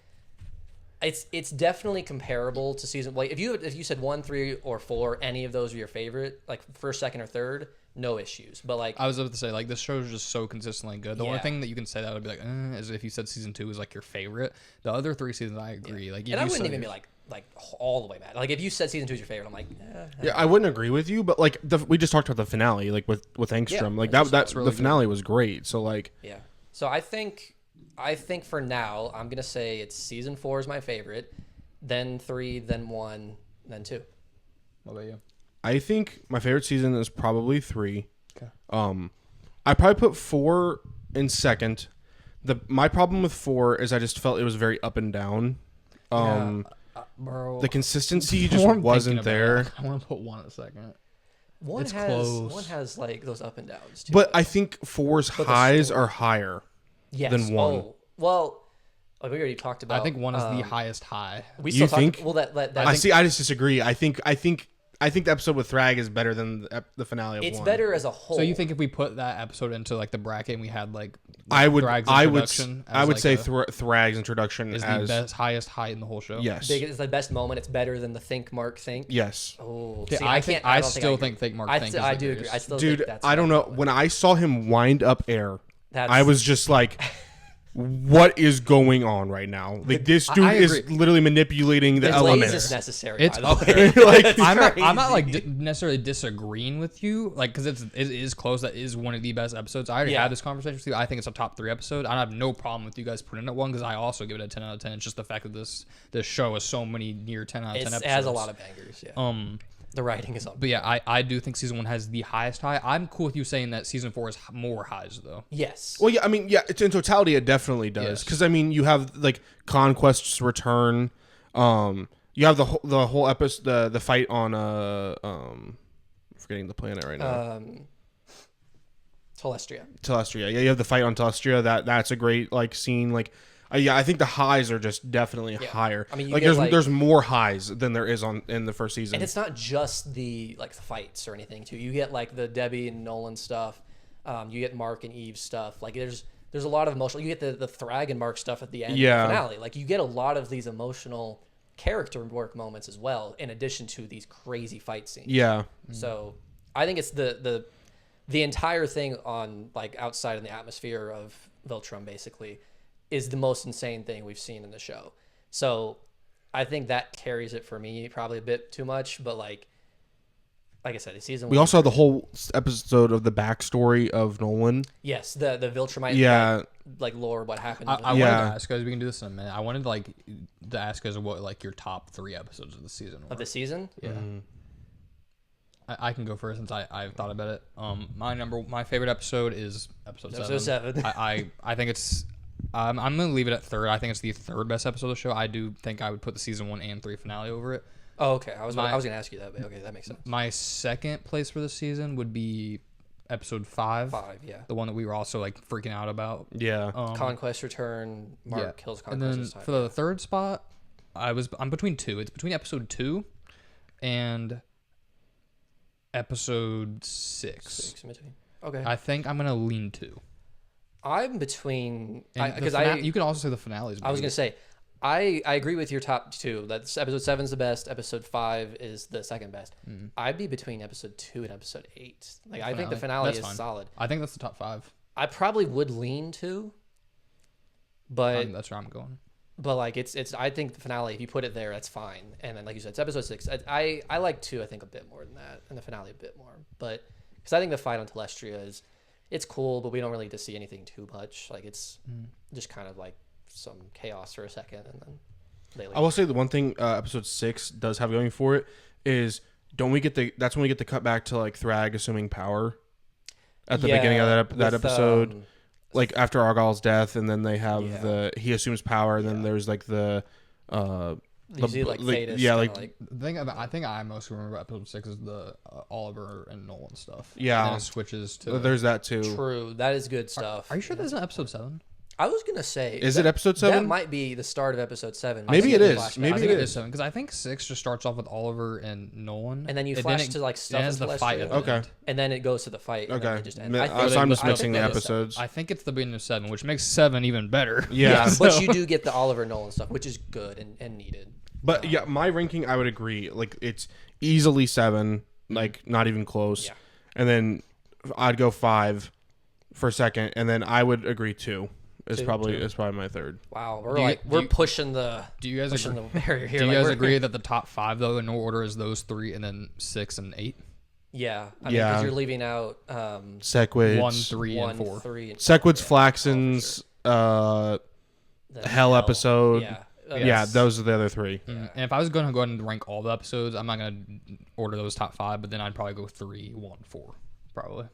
it's definitely comparable to season. Like if you said 1, 3, or 4, any of those are your favorite, like first, second, or third, no issues. But like I was about to say, like this show is just so consistently good. The only thing that you can say that would be like, is if you said season 2 is like your favorite. The other 3 seasons, I agree. Like, and I wouldn't even be like all the way mad. Like if you said season 2 is your favorite, I'm like, yeah, I wouldn't agree with you. But like we just talked about the finale, like with Angstrom, like that's really the finale was great. So like, yeah. So I think for now, I'm gonna say it's season 4 is my favorite, then 3, then 1, then 2. What about you? I think my favorite season is probably 3. Okay. I probably put 4 in second. My problem with 4 is I just felt it was very up and down. Bro, the consistency just wasn't there. I want to put 1 in a second. One has like those up and downs too. But I think 4's highs are higher than 1. Oh, well, we already talked about. I think 1 is the highest high. We still think? Well, that I just disagree. I think the episode with Thrag is better than the finale of 1. It's better as a whole. So you think if we put that episode into like the bracket and we had like I would like say Thrag's introduction is the best highest height in the whole show. Yes, it's the best moment. It's better than the Think Mark Think. Yes. Oh, see, I still think Think Mark Think. I do agree. I still dude. Think that's I don't know. When I saw him wind up air, I was just like, what is going on right now? Like this dude is literally manipulating the elements. Is necessary. It's okay. Like I'm not like necessarily disagreeing with you, like because it is close. That is one of the best episodes. I already had this conversation with you. I think it's a top 3 episode. I have no problem with you guys putting it 1 because I also give it a 10 out of 10. It's just the fact that this show has so many near 10 out of 10 episodes. It has a lot of bangers. Yeah. The writing is on. But yeah, I do think season 1 has the highest high. I'm cool with you saying that season 4 is more highs though. Yes. Well, yeah, I mean, yeah, it's in totality, it definitely does. Because I mean, you have like Conquest's return. You have the whole episode, the fight on I'm forgetting the planet right now. Telestria. Yeah, you have the fight on Telestria. That's a great like scene. Like, yeah, I think the highs are just definitely higher. I mean, like there's more highs than there is in the first season. And it's not just the fights or anything too. You get like the Debbie and Nolan stuff. You get Mark and Eve stuff. Like there's a lot of emotional. You get the Thrag and Mark stuff at the end of the finale. Like you get a lot of these emotional character work moments as well, in addition to these crazy fight scenes. Yeah. So I think it's the entire thing on like outside in the atmosphere of Viltrum basically is the most insane thing we've seen in the show. So I think that carries it for me probably a bit too much, but like I said, the season. We also had the whole episode of the backstory of Nolan. Yes, the Viltrumite like lore, what happened. I wanted to ask guys. We can do this in a minute. I wanted to ask guys what like your top 3 episodes of the season were. Of the season. Yeah. Mm-hmm. I can go first since I've thought about it. My favorite episode is episode 7. I think it's. I'm gonna leave it at 3rd. I think it's the 3rd best episode of the show. I do think I would put the season 1 and 3 finale over it. Oh, okay. I was gonna ask you that. But okay, that makes sense. My second place for the season would be episode 5. Yeah. The one that we were also like freaking out about. Yeah. Conquest Return. Mark kills Conquest. And then for the 3rd spot, I'm between 2. It's between episode 2 and episode 6. 6 in between. Okay. I think I'm gonna lean 2. I'm between because you can also say the finale. I was gonna say I agree with your top 2. That's episode 7 is the best. Episode 5 is the second best. Mm-hmm. I'd be between episode 2 and episode 8. Like I think the finale is solid. I think that's the top 5. I probably would lean 2, but that's where I'm going. But like it's I think the finale, if you put it there, that's fine. And then like you said, it's episode 6. I like 2. I think a bit more than that, and the finale a bit more. But because I think the fight on Telestria it's cool, but we don't really get to see anything too much. Like it's just kind of like some chaos for a second, and then they leave. I will say the one thing episode 6 does have going for it is that's when we get the cut back to like Thrag assuming power at the beginning of that episode, like after Argyle's death, and then they have he assumes power, and then there's like the you see like Thetis, I think I most remember about episode 6 is the Oliver and Nolan stuff. Yeah, and it switches to. There's that too. True, that is good stuff. Are you sure there's an episode 7? I was gonna say, is it episode 7? That might be the start of episode 7. Maybe it is. Flashback. Maybe I think it it is 7 because I think 6 just starts off with Oliver and Nolan, and then you flash to like stuff as the fight. At the Okay. end. and then it goes to the fight. And then Okay. it just ends. So I'm just mixing the that is episodes. I think it's the beginning of 7, which makes 7 even better. Yeah. but you do get the Oliver Nolan stuff, which is good and needed. But yeah, my ranking, I would agree. Like, it's easily 7, like not even close. Yeah. And then I'd go 5 for second, and then I would agree 2 is probably my third. Wow, we're pushing the barrier here. Do you guys agree that the top 5 though in no order is those 3 and then 6 and 8? Yeah, I mean, because you're leaving out Sequids, 1, 3, and 4. 3, and Sequids, Flaxen's, the Hell episode. Yeah. Yeah, those are the other 3. And if I was going to go ahead and rank all the episodes, I'm not going to order those top 5, but then I'd probably go 3, 1, 4, probably.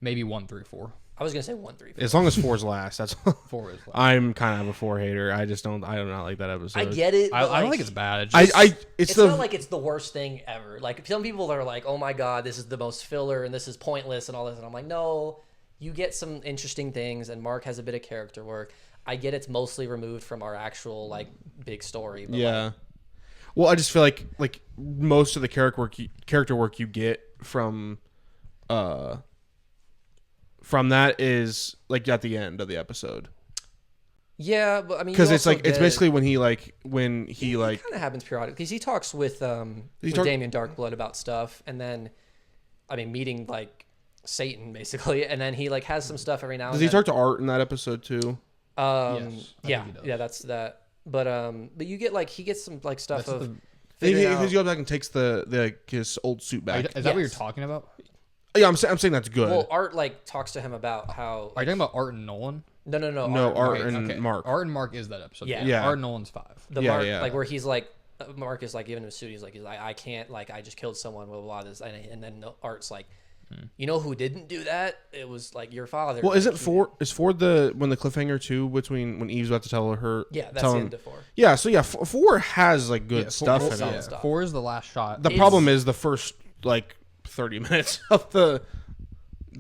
Maybe 1, 3, 4. I was gonna say 1, 3, 4. As long as 4's last, that's 4 is last. I'm kind of a 4 hater. I do not like that episode. I get it. I don't think it's bad. It's just, it's not like it's the worst thing ever. Like some people are like, "Oh my god, this is the most filler and this is pointless and all this," and I'm like, "No, you get some interesting things." And Mark has a bit of character work. I get it's mostly removed from our actual like big story. But yeah. Well, I just feel like most of the character work you get from that is like at the end of the episode. Yeah, but I mean, because it's like it's basically when he kind of happens periodically because he talks with Damien Darkblood about stuff, and then I mean meeting like Satan basically, and then he like has some stuff every now. Does he talk to Art in that episode too? Yes, yeah, that's that. But you get like he gets some like stuff That's of. He goes back and takes his old suit back. Is that what you're talking about? Yeah, I'm saying that's good. Well, Art like talks to him about how. Are you talking about Art and Nolan? No. Art and Mark. Art and Mark is that episode. Yeah. Art and Nolan's 5. Mark, like where he's like, Mark is like giving him a suit. He's like, I can't, like, I just killed someone. Blah blah blah. This and then Art's like, you know who didn't do that? It was like your father. Well, isn't 4 is 4 when the cliffhanger too between when Eve's about to tell her? Yeah, that's the end of 4. Yeah, so 4 has like good stuff in it. 4 is the last shot. The problem is the first like 30 minutes of the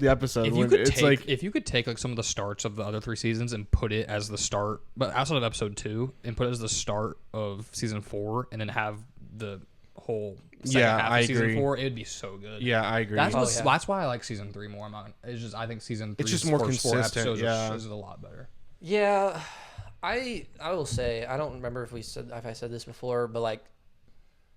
episode. If you could take like some of the starts of the other 3 seasons and put it as the start, but outside of episode 2, and put it as the start of season 4, and then have the whole second half of season 4, it would be so good. Yeah, I agree. That's why I like season 3 more. I think season 3 it's just more consistent. Is a lot better. Yeah, I will say I don't remember if I said this before, but like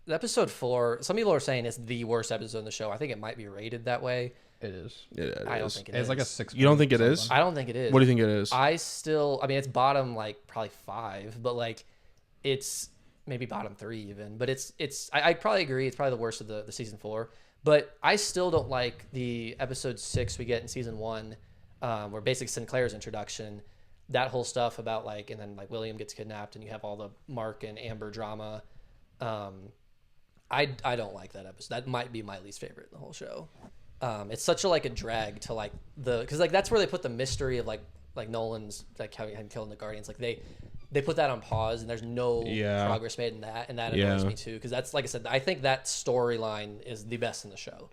the episode 4, some people are saying it's the worst episode in the show. I think it might be rated that way. It is. I don't think it is. It's like a 6. You don't think it is? I don't think it is. What do you think it is? I mean, it's bottom like probably 5, but like it's maybe bottom 3 even. But I probably agree. It's probably the worst of the season 4. But I still don't like the episode 6 we get in season 1, where basically Sinclair's introduction, that whole stuff about like, and then like William gets kidnapped, and you have all the Mark and Amber drama. I don't like that episode. That might be my least favorite in the whole show. It's such a drag to like because like that's where they put the mystery of like Nolan's like how him killing the Guardians. Like they put that on pause, and there's no progress made in that, and that annoys me too, because that's, like I said, I think that storyline is the best in the show,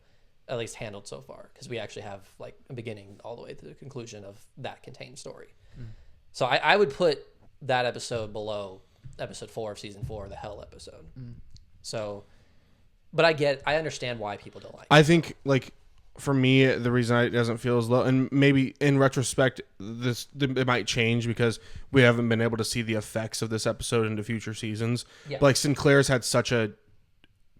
at least handled so far, because we actually have like a beginning all the way to the conclusion of that contained story. So I would put that episode below episode 4 of season 4, the Hell episode. So, but I understand why people don't like it. I think like for me, the reason it doesn't feel as low, and maybe in retrospect, it might change because we haven't been able to see the effects of this episode into future seasons. Yeah. But like Sinclair's had such a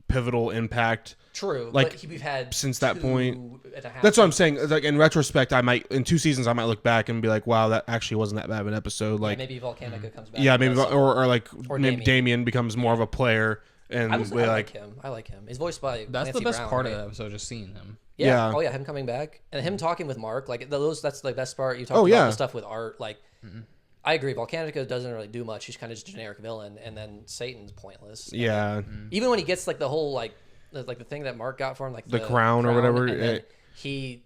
pivotal impact. True. Like but we've had since that point. 2.5 That's what I'm saying. Like in retrospect, in 2 seasons I might look back and be like, wow, that actually wasn't that bad of an episode. Like maybe Volcanica comes back. Yeah, maybe or maybe Damien becomes more of a player. And I like him. I like him. He's voiced by That's Nancy the best Brown, part right? of that episode, just seeing him. Yeah. Oh yeah, him coming back and him talking with Mark. Like that's the best part. You talked about the stuff with Art. Like, I agree. Volcanica doesn't really do much. He's kind of just a generic villain, and then Satan's pointless. Yeah. Even when he gets like the whole like the thing that Mark got for him, like the crown or whatever, and then he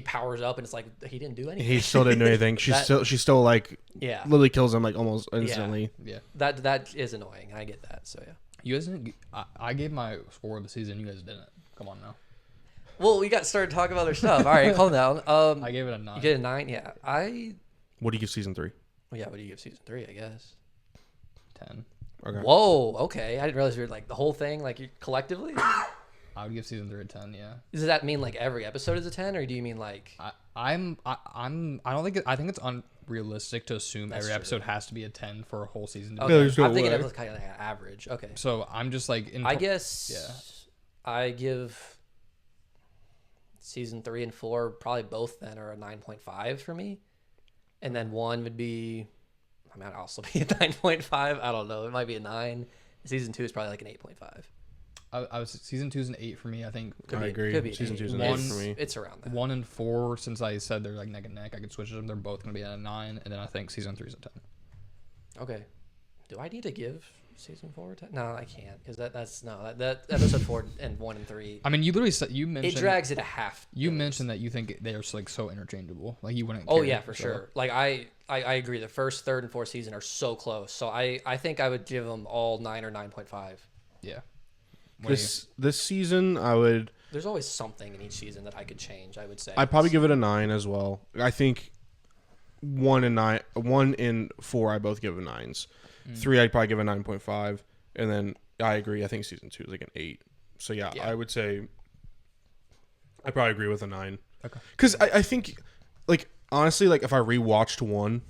powers up, and it's like he didn't do anything. He still didn't do anything. She still like literally kills him like almost instantly. Yeah. That is annoying. I get that. So yeah. You guys didn't. I gave my score of the season. You guys didn't. Come on now. Well, we got started talking about other stuff. All right, calm down. I gave it a 9. You did a 9, yeah. What do you give season 3? Well, yeah, what do you give season 3? I guess 10. Okay. Whoa. Okay, I didn't realize you were like the whole thing, like you collectively. I would give season 3 a 10. Yeah. Does that mean like every episode is a 10, or do you mean like? I don't think I think it's unrealistic to assume That's every true. episode has to be a 10 for a whole season. Okay. there's no I'm thinking way. of kind of like an average. Okay. So I'm just like, I guess. Yeah. I give season 3 and 4 probably both then are a 9.5 for me, and then 1 would be. I might also be a 9.5. I don't know. It might be a 9. Season 2 is probably like an 8.5. I was season 2 is an 8 for me. I think I agree. Could be Season 2 is an One- 8 for me. It's around that. 1 and 4, since I said they're like neck and neck, I could switch them. They're both gonna be at a 9, and then I think season 3 is a 10. Okay. Do I need to give season 4 a 10? No, I can't because that episode 4 and 1 and 3. I mean, you literally said you mentioned It drags it a half. You mentioned that you think they're like so interchangeable. Like you wouldn't. Oh care, yeah, for so. sure. Like I agree. The first, third, and fourth season are so close. So I think I would give them all 9 or 9.5. Yeah. This season, I would. There's always something in each season that I could change. I would say. I'd probably give it a 9 as well. I think 1 and 4, I both give a 9s. 3, I'd probably give a 9.5, and then I agree. I think season 2 is like an 8. So yeah. I would say I probably agree with a 9. Okay. Because I think, like honestly, like if I rewatched 1,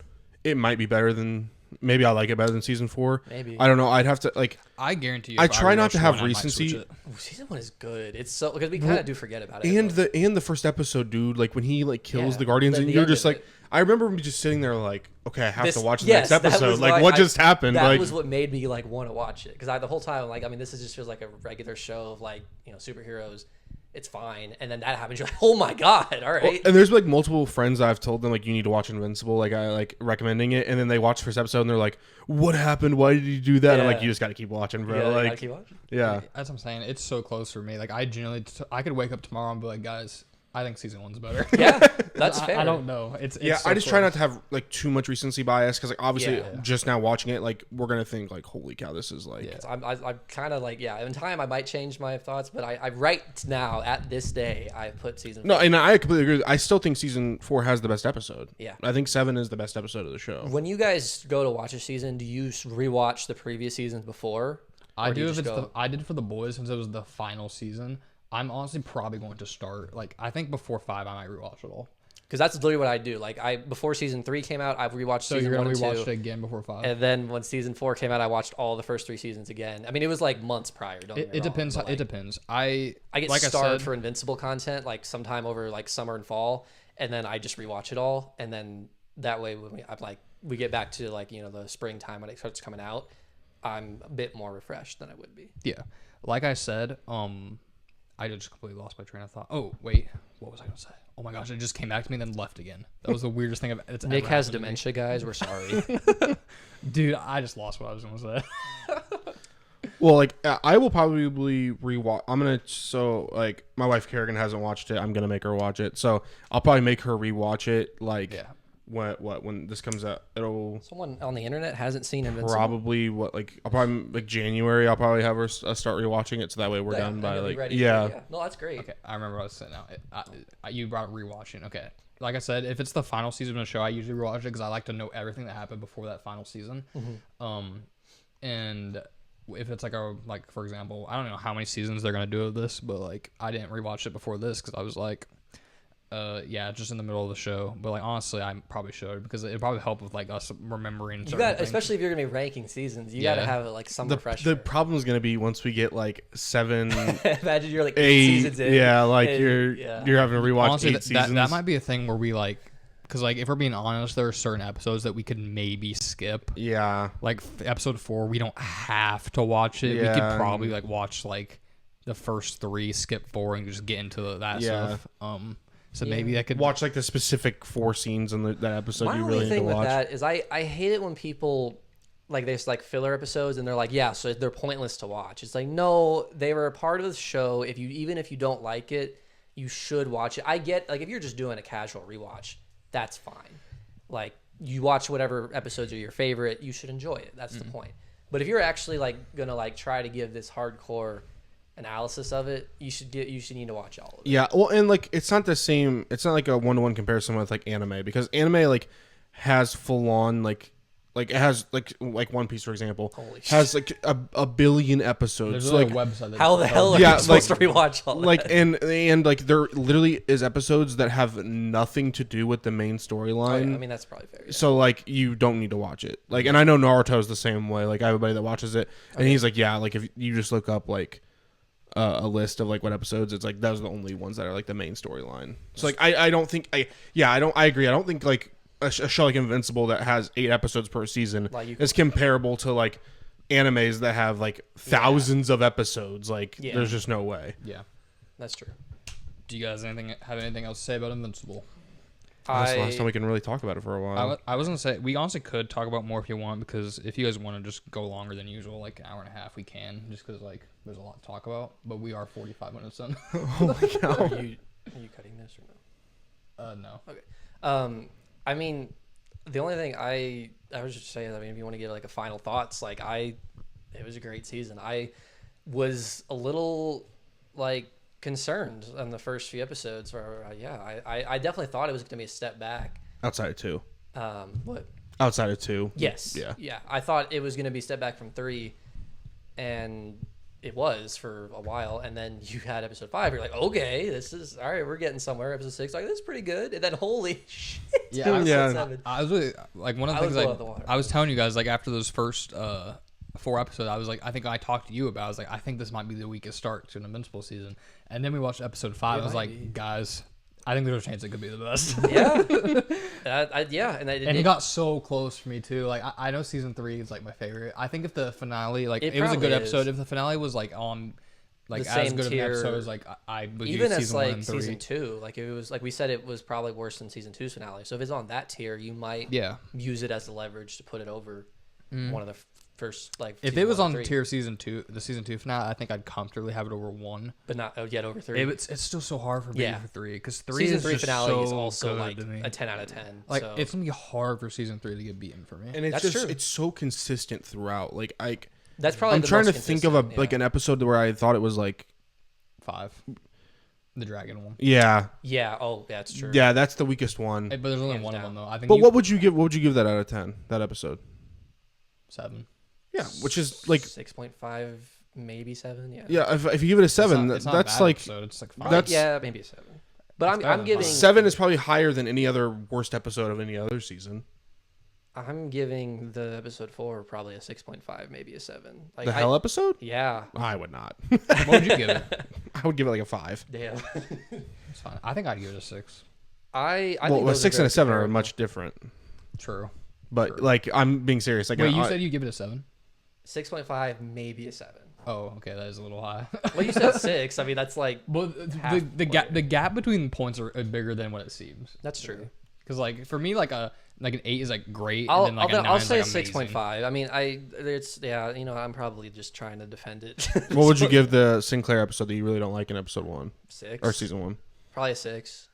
it might be better than. Maybe I like it better than season 4. Maybe. I don't know. I'd have to like. I guarantee you. I if try not rewatched to have 1, I might recency. switch it. Ooh, season 1 is good. It's so because we kind of do forget about it. And but- the first episode, dude, like when he like kills Yeah, the Guardians, the and you're end just of like, it. I remember me just sitting there like, okay, I have to watch the yes, next that episode. was Like, why what just happened? That Like, was what made me like want to watch it because the whole time like I mean this just feels like a regular show of like superheroes. It's fine, and then that happens. You're like, oh my god, all right. and there's like multiple friends I've told them like you need to watch Invincible. Like I like recommending it, and then they watch the first episode and they're like, what happened? Why did you do that? I'm like, you just got to keep watching, bro. Yeah, you like, gotta keep watching. yeah. That's what I'm saying. It's so close for me. Like I genuinely, I could wake up tomorrow and be like, guys, I think season 1's better. Yeah, that's fair. I don't know. It's Yeah, so I just try close. not to have like too much recency bias because like obviously Yeah. just now watching it, like we're gonna think like, holy cow, this is like. Yeah. I'm kind of like in time I might change my thoughts, but I right now at this day I put season. No, 4. and I completely agree. I still think season 4 has the best episode. Yeah. I think 7 is the best episode of the show. When you guys go to watch a season, do you rewatch the previous seasons before? I Or do you if just it's go- I did for the boys since it was the final season. I'm honestly probably going to start like I think before 5 I might rewatch it all. Because that's literally what I do. Like before season 3 came out, I've rewatched So season you're 1 gonna and rewatch 2. it again before 5. And then when season 4 came out, I watched all the first 3 seasons again. I mean, it was like months prior. It depends. But, It depends. I I get like starved I said, for Invincible content like sometime over like summer and fall, and then I just rewatch it all, and then that way when we get back to like the springtime when it starts coming out, I'm a bit more refreshed than I would be. Yeah, like I said, I just completely lost my train of thought. Oh wait, what was I gonna say? Oh my gosh, it just came back to me and then left again. That was the weirdest thing that's Nick ever has happened to me. dementia, guys. We're sorry. Dude. I just lost what I was gonna say. Well, like I will probably rewatch. I'm gonna like my wife Kerrigan hasn't watched it. I'm gonna make her watch it. So I'll probably make her rewatch it. Like Yeah. when this comes out, it'll Someone on the internet hasn't seen Invincible. probably I'll probably like January. I'll probably have her start rewatching it. So that way we're done by You'll be like ready. yeah. No, that's great. Okay, I remember what I was saying now. You brought up rewatching. Okay, like I said, if it's the final season of a show, I usually rewatch it because I like to know everything that happened before that final season. And if it's like for example, I don't know how many seasons they're gonna do of this, but like I didn't rewatch it before this because I was like, just in the middle of the show. But like honestly, I probably should because it'd probably help with like us remembering. You certain got, things. especially if you're gonna be ranking seasons, you got to Yeah. have like some The refresher. problem is gonna be once we get like 7, Imagine you're like 8 8, seasons in. yeah, like and- you're yeah. having to rewatch Honestly, 8 seasons. that might be a thing where we like, because like if we're being honest, there are certain episodes that we could maybe skip. Yeah. Like episode 4, we don't have to watch it. We Yeah. could probably like watch like the first 3, skip 4, and just get into that Yeah. stuff. So maybe I could Watch like the specific 4 scenes in that episode My you only really need thing to with watch. that is I hate it when people like there's like filler episodes and they're like, yeah, so they're pointless to watch. It's like, no, they were a part of the show. Even if you don't like it, you should watch it. I get like if you're just doing a casual rewatch, that's fine. Like you watch whatever episodes are your favorite, you should enjoy it. That's the point. But if you're actually like gonna like try to give this hardcore analysis of it, you should need to watch all of it. Yeah, well, and like it's not the same. It's not like a 1-to-1 comparison with like anime because anime like has full on like it has like One Piece, for example, Holy has like a billion episodes. There's So, a like website. How the hell are you supposed to rewatch all that? like and like there literally is episodes that have nothing to do with the main storyline. Oh, yeah. I mean, that's probably fair. Yeah. So like you don't need to watch it. Like, and I know Naruto's the same way. Like I have a buddy that watches it, and he's like, yeah, like if you just look up like a list of like what episodes, it's like those are the only ones that are like the main storyline. So like I don't think I agree. I don't think like a show like Invincible that has 8 episodes per season is comparable to like animes that have like thousands of episodes. Like there's just no way. Yeah, that's true. Do you guys have anything else to say about Invincible? That's the last time we can really talk about it for a while. I was gonna say we honestly could talk about more if you want, because if you guys want to just go longer than usual, like an hour and a half, we can, just because like there's a lot to talk about. But we are 45 minutes in. Oh my god! Are you cutting this or No. Okay. I mean, the only thing I was just saying, I mean, if you want to get like a final thoughts, like it was a great season. I was a little like concerned on the first few episodes where I definitely thought it was going to be a step back. Outside of 2. What? Outside of 2. Yes. Yeah. I thought it was going to be a step back from 3, and it was for a while, and then you had episode 5. You're like, okay, this is all right. We're getting somewhere. Episode 6, like, this is pretty good. And then holy shit, Yeah, 7. I was really like one of the things like I was telling you guys like after those first 4 episodes, I was like, I think I talked to you about. I was like, I think this might be the weakest start to an Invincible season. And then we watched episode 5. I was like, guys, I think there's a chance it could be the best. Yeah, and it got so close for me too. Like I know season 3 is like my favorite. I think if the finale, like it was a good episode. If the finale was like on, like as good of an episode as like I would even use as season like 1 and 3. season 2, like it was like we said, it was probably worse than season 2's finale. So if it's on that tier, you might use it as the leverage to put it over one of the first like. If it was on the tier of season 2, the season 2 finale, I think I'd comfortably have it over 1, but not yet over 3. It's still so hard for me for 3 because 3 season is 3 just finale so is also good like to me. a 10 out of 10. Like so. it's gonna be hard for season 3 to get beaten for me. And it's That's just true. it's so consistent throughout. Like that's probably. I'm trying to think of like an episode where I thought it was like 5. The dragon one. Yeah. Oh, yeah, it's true. Yeah, that's the weakest one. But there's only one of them though. I think. But what would you give? What would you give that out of 10? That episode? 7. Yeah, which is like 6.5, maybe 7. Yeah. Yeah, if you give it a 7, it's not that's a bad like episode. It's like 5. That's maybe a 7. But I'm giving 7 is probably higher than any other worst episode of any other season. I'm giving the episode 4 probably a 6.5, maybe a 7. Like The hell episode? Yeah. I would not. What would you give it? I would give it like a 5. Damn. It's fine. I think I'd give it a 6. I well, think a 6 and a 7 are much different. True. But like, I'm being serious. Like, wait, you said you give it a 7? 6.5, maybe a 7. Oh, okay, that is a little high. Well, you said 6. I mean, that's like. Well, the gap between points are bigger than what it seems. That's true. Because like for me, like an 8 is like great. I'll and then, like, I'll say like, a 6.5. I mean, I'm probably just trying to defend it. What would you give the Sinclair episode that you really don't like in episode 1? 6 or season 1? Probably a 6.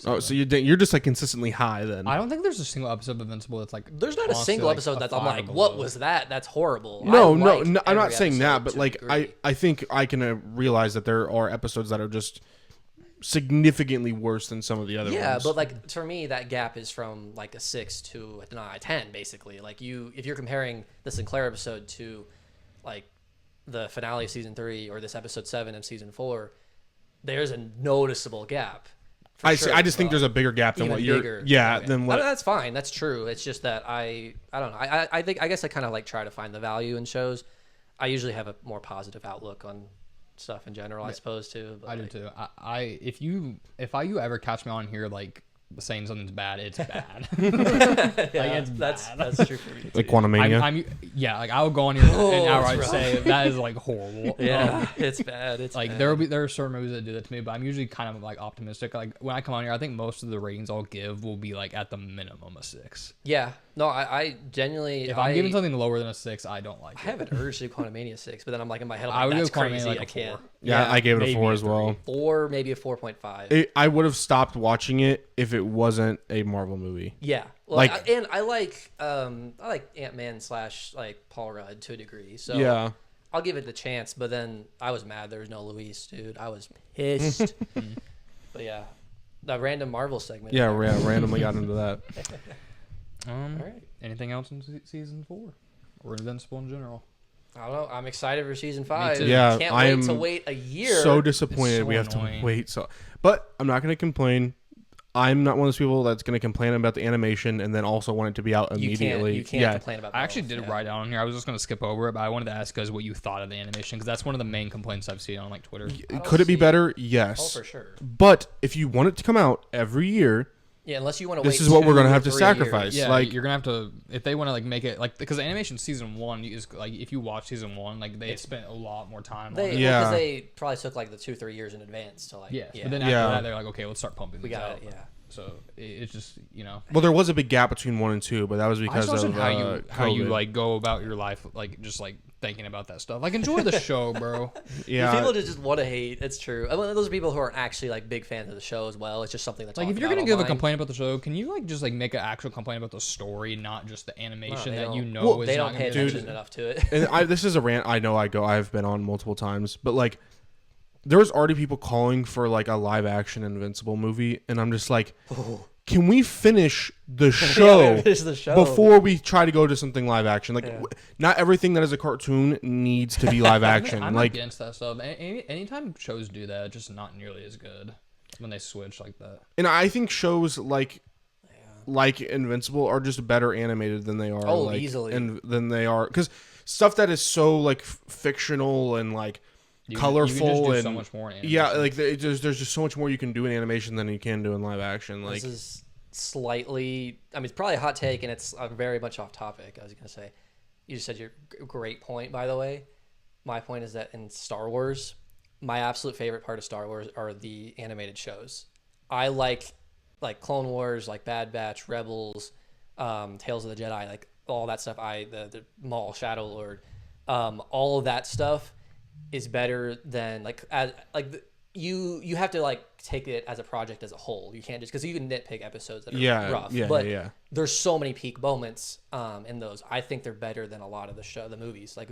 Oh, so you're just like consistently high then. I don't think there's a single episode of Invincible that's like. There's not a single episode that's I'm like, what was that? That's horrible. No, I'm not saying that, but like I think I can realize that there are episodes that are just significantly worse than some of the other ones. Yeah, but like for me, that gap is from like a 6 to a 10, basically. Like if you're comparing the Sinclair episode to like the finale of season 3 or this episode 7 of season 4, there's a noticeable gap. I just think there's a bigger gap than what you're. Yeah, than what. I mean, that's fine. That's true. It's just that I don't know. I guess I kind of like try to find the value in shows. I usually have a more positive outlook on stuff in general, I suppose too. But I do too. If you ever catch me on here like saying something's bad, it's bad. That's true for me too. Like Quantumania. Like I would go on here and outright say that is like horrible. Yeah, it's bad. It's like bad. there are certain movies that do that to me, but I'm usually kind of like optimistic. Like when I come on here, I think most of the ratings I'll give will be like at the minimum a 6. Yeah, no, I genuinely. If I'm giving something lower than a 6, I don't like it. I have an urge to do Quantumania 6, but then I'm like in my head, I would that's give Quantumania crazy. like I can't. Yeah, I gave it a 4 as well. 4, maybe a 4.5. I would have stopped watching it if it wasn't a Marvel movie. Yeah, well, and I like Ant-Man / like Paul Rudd to a degree. So yeah, I'll give it the chance. But then I was mad there was no Luis, dude. I was pissed. But yeah, the random Marvel segment. Yeah, randomly got into that. All right. Anything else in season 4 or Invincible in general? I don't know. I'm excited for season 5. Yeah, can't I wait to am wait a year. so disappointed so we have annoying. to wait. But I'm not going to complain. I'm not one of those people that's going to complain about the animation and then also want it to be out immediately. You can't complain about that. I actually did write down on here. I was just going to skip over it, but I wanted to ask guys what you thought of the animation, because that's one of the main complaints I've seen on like Twitter. Could it be better? Yes. Oh, for sure. But if you want it to come out every year, yeah, unless you want to wait. This is what we're going to have to sacrifice. Yeah, like you're gonna have to, if they want to like make it like, because animation season 1 is like, if you watch season 1, like they spent a lot more time on it. Because they probably took like the 2-3 years in advance to like. Yeah. But then after that, they're like, okay, let's start pumping. We these got out. it. Yeah. So it's just, you know. Well, there was a big gap between 1 and 2, but that was because of how you COVID. like go about your life, like just like thinking about that stuff. Like enjoy the show, bro. Yeah. The people that just want to hate. It's true. I mean, those are people who aren't actually like big fans of the show as well. It's just something that's like, if you're gonna give a complaint about the show, can you like just like make an actual complaint about the story, not just the animation that you know is they not don't pay gonna be attention enough to it. And this is a rant I know I've been on multiple times, but like there was already people calling for like a live action Invincible movie, and I'm just like, can we finish the show, before we try to go to something live action? Like, not everything that is a cartoon needs to be live action. I'm like against that stuff. Anytime shows do that, it's just not nearly as good when they switch like that. And I think shows like Invincible are just better animated than they are easily, and than they are, because stuff that is so like fictional and like colorful, you can just do and so much more in yeah, like there's just so much more you can do in animation than you can do in live action. Like, this is slightly, I mean, it's probably a hot take and it's very much off topic. I was gonna say, you just said your great point, by the way. My point is that in Star Wars, my absolute favorite part of Star Wars are the animated shows. I like Clone Wars, like Bad Batch, Rebels, Tales of the Jedi, like all that stuff. The Maul, Shadow Lord, all of that stuff is better than you have to like take it as a project as a whole. You can't just, because you can nitpick episodes that are rough. But there's so many peak moments in those. I think they're better than a lot of the movies. Like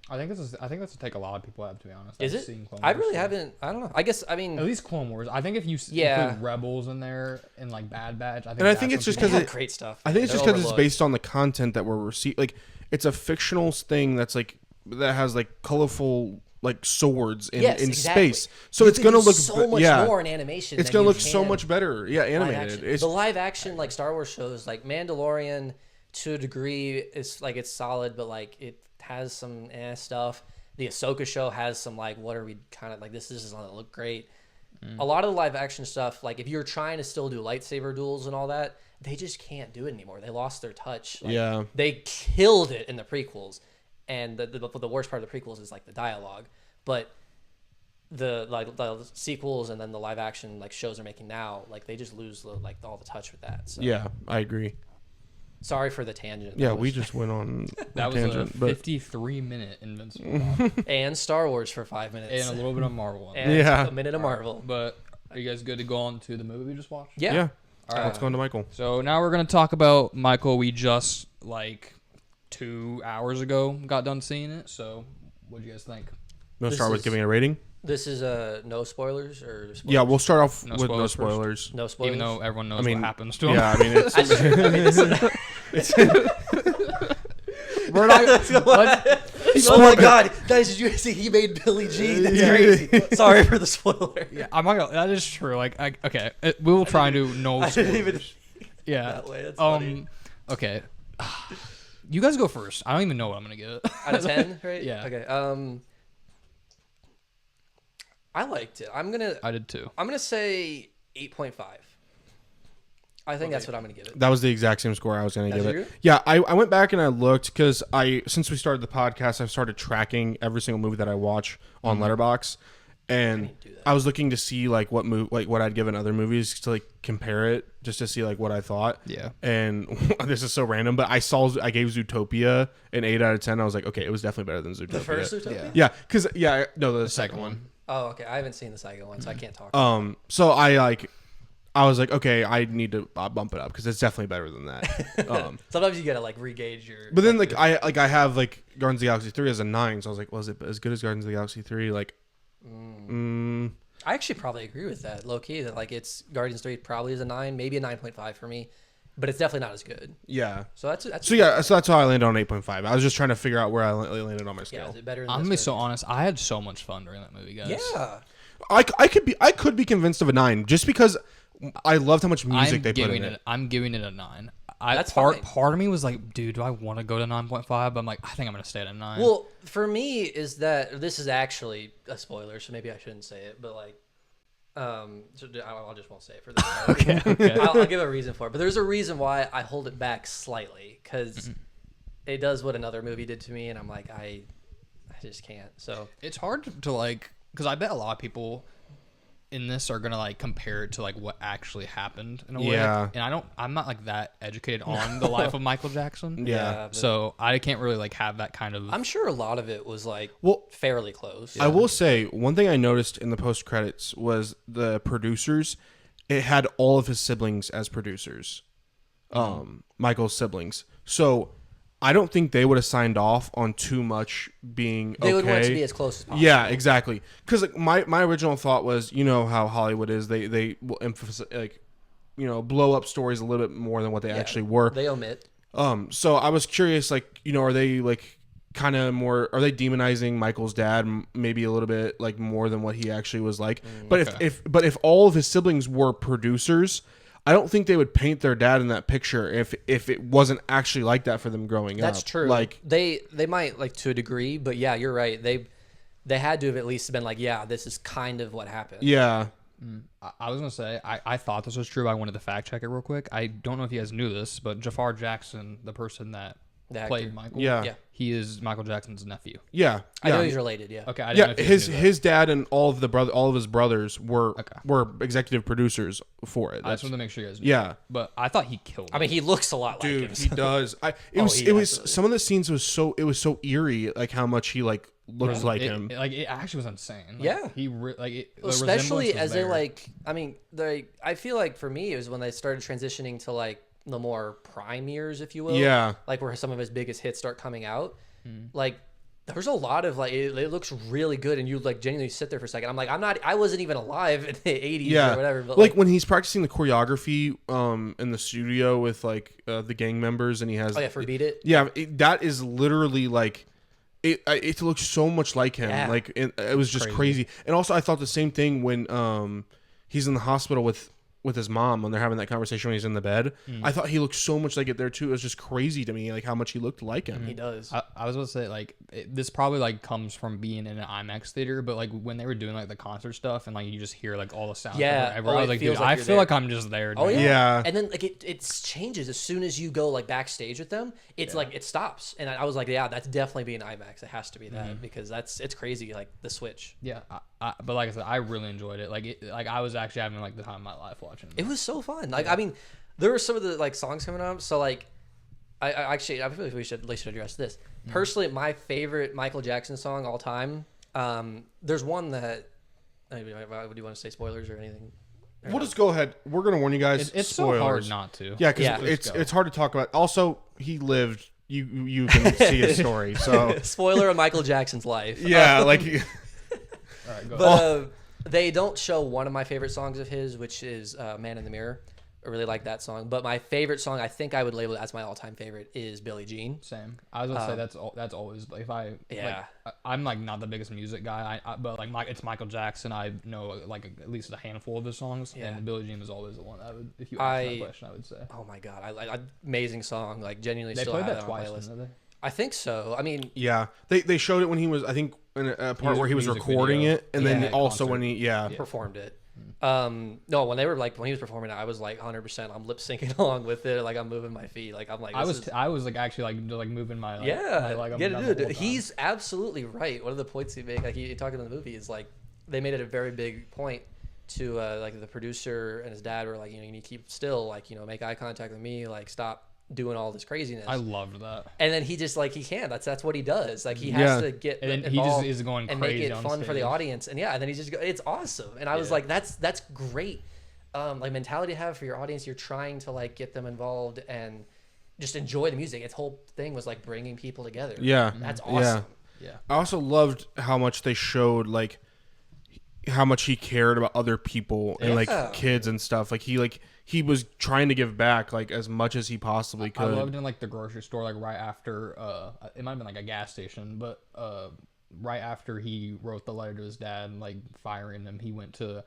I think that's a take a lot of people have, to be honest. Is it? I really haven't. I don't know. I guess, I mean, at least Clone Wars. I think if you include Rebels in there and like Bad Batch, I think it's just because it's great stuff. I think it's just because it's based on the content that we're receiving. Like, it's a fictional thing that has like colorful like swords in space, so it's gonna look so much more in animation. It's gonna look so much better, animated. The live action like Star Wars shows, like Mandalorian, to a degree, is like it's solid, but like it has some stuff. The Ahsoka show has some like, what are we kind of like? This doesn't look great. A lot of the live action stuff, like if you're trying to still do lightsaber duels and all that, they just can't do it anymore. They lost their touch. Like, they killed it in the prequels. And the worst part of the prequels is like the dialogue, but the sequels and then the live action like shows they're making now, like they just lose all the touch with that. So. Yeah, I agree. Sorry for the tangent. Yeah, we just went on that was tangent, a 53-minute Invincible and Star Wars for 5 minutes and a little bit of Marvel. And a minute of Marvel. But are you guys good to go on to the movie we just watched? Yeah. All right, let's go on to Michael. So now we're gonna talk about Michael. We just 2 hours ago got done seeing it. So what do you guys think? We'll start with giving a rating. This is no spoilers or spoilers? Yeah, we'll start off with no spoilers. No spoilers. Even though everyone knows what happens to him. Yeah, I mean, we're not. Oh my God, guys! Did you see he made Billie Jean? That's crazy. Sorry for the spoiler. Yeah, I'm not gonna. That is true. Okay, we will try and do no spoilers. I didn't even yeah. That way. That's funny. Okay. You guys go first. I don't even know what I'm gonna give it. Out of 10, right? Yeah. Okay. I liked it. I did too. I'm gonna say 8.5. I think that's what I'm gonna give it. That was the exact same score I was gonna give it. Yeah, I went back and I looked because since we started the podcast, I've started tracking every single movie that I watch on Letterboxd, and I was looking to see what I'd given other movies to compare it, just to see what I thought. Yeah. And this is so random, but I gave Zootopia an 8 out of 10. I was like, okay, it was definitely better than Zootopia. The first Zootopia? Yeah, because the second one. Oh, okay. I haven't seen the second one, so I can't talk. So I was like, okay, I need to bump it up because it's definitely better than that. Sometimes you gotta re-gauge your. But then I have Guardians of the Galaxy 3 as a 9, so I was like, was it as good as Guardians of the Galaxy 3? I actually probably agree with that, low key. That it's Guardians 3 probably is a 9, maybe a 9.5 for me. but it's definitely not as good. Yeah. So that's so that's how I landed on 8.5. I was just trying to figure out where I landed on my scale. Yeah, is it better than I'm gonna be so honest. I had so much fun during that movie, guys. Yeah. I could be convinced of a 9 just because I loved how much music they put in it. I'm giving it a 9. That's part fine. of me was like, dude, do I want to go to 9.5? But I'm like, I think I'm gonna stay at a 9. Well, for me, is that this is actually a spoiler, so maybe I shouldn't say it, but like, so I just won't say it for this. okay. I'll give a reason for it, but there's a reason why I hold it back slightly because it does what another movie did to me, and I'm like, I just can't. So it's hard to like, because I bet a lot of people in this are gonna like compare it to like what actually happened in a way. Yeah. And I'm not like that educated on the life of Michael Jackson. Yeah. So I can't really like have that kind of. I'm sure a lot of it was like fairly close. I will say one thing I noticed in the post credits was the producers. It had all of his siblings as producers, Michael's siblings. So I don't think they would have signed off on too much being They would want to be as close as possible. Yeah, exactly. Because like my original thought was, you know how Hollywood is. They will emphasize like, you know, blow up stories a little bit more than what they actually were. They omit. So I was curious, like, you know, are they like kind of more? Are they demonizing Michael's dad maybe a little bit like more than what he actually was like? But if all of his siblings were producers, I don't think they would paint their dad in that picture if it wasn't actually like that for them growing up. That's true. Like they might like to a degree, but yeah, you're right. They had to have at least been like, yeah, this is kind of what happened. Yeah. I was gonna say I thought this was true. I wanted to fact check it real quick. I don't know if you guys knew this, but Jafar Jackson, the person that played Michael, Yeah. he is Michael Jackson's nephew. Yeah. I know he's related. Yeah. Okay. I didn't know if you guys knew that. His dad and all of his brothers were executive producers for it. I just wanted to make sure you guys knew. Yeah. That. But I thought he killed it. I mean, he looks a lot like Dude, him. he does. It was some of the scenes was so eerie, like how much he like looked like him. It actually was insane. Like, Yeah. Especially as they like. I mean, I feel like for me it was when they started transitioning to like the more prime years, if you will. Yeah. Like where some of his biggest hits start coming out. Like there's a lot of like it looks really good, and you like genuinely sit there for a second. I'm like, I wasn't even alive in the 80s or whatever. But like when he's practicing the choreography in the studio with like the gang members, and he has for Beat It. Yeah, that is literally like. It looks so much like him. Yeah. Like it was just crazy. And also I thought the same thing when he's in the hospital with his mom when they're having that conversation when he's in the bed. I thought he looked so much like it there too. It was just crazy to me like how much he looked like him. He does. I was about to say like this probably like comes from being in an IMAX theater, but like when they were doing like the concert stuff and like you just hear like all the sound. Yeah. I was like, dude, I feel like I'm just there. Oh dude. Yeah. And then like it changes as soon as you go like backstage with them. It's like it stops, and I was like, yeah, that's definitely being IMAX. It has to be that because it's crazy. Like the switch. Yeah. But like I said, I really enjoyed it. Like I was actually having like the time of my life watching it. It was so fun. Like I mean, there were some of the like songs coming up. So like, I feel like we should at least address this. Personally, my favorite Michael Jackson song all time. There's one that. Do you want to say spoilers or anything? We'll just go ahead. We're gonna warn you guys. It's spoilers. so hard not to. Yeah, because it's hard to talk about. Also, he lived. You can see his story. So spoiler of Michael Jackson's life. Yeah, like. All right, go But they don't show one of my favorite songs of his, which is "Man in the Mirror." I really like that song. But my favorite song, I think I would label it as my all-time favorite, is "Billie Jean." Same. I was gonna say that's always if I Yeah. Like, I'm like not the biggest music guy. But like it's Michael Jackson. I know like at least a handful of his songs, and Billie Jean was always the one I would. If you ask that question, I would say. Oh my god, amazing song. Like genuinely, They still played have that it on my twice, list. didn't they? I think so. I mean, Yeah, they showed it when he was, I think, in a part where he was music recording video. it, and then Yeah, also concert. when he, performed it. No, when he was performing it, I was like 100%. I'm lip syncing along with it, like I'm moving my feet, like I'm like. I was like actually like moving my yeah, I'm yeah, done the dude. whole time. He's absolutely right. One of the points he made, like he talking in the movie, is like they made it a very big point to like the producer and his dad were like, you need to keep still, like make eye contact with me, like stop doing all this craziness. I loved that. And then he just like he can't. That's what he does. Like he has to get and then involved he just is going and crazy make it on fun for the stage. audience. And and then he's just it's awesome. And I was like, that's great. Like mentality to have for your audience. You're trying to like get them involved and just enjoy the music. Its whole thing was like bringing people together. Yeah, that's awesome. Yeah. I also loved how much they showed like how much he cared about other people and like kids and stuff. Like he was trying to give back like as much as he possibly could. I loved in like the grocery store, like right after it might have been like a gas station, but right after he wrote the letter to his dad and like firing him, he went to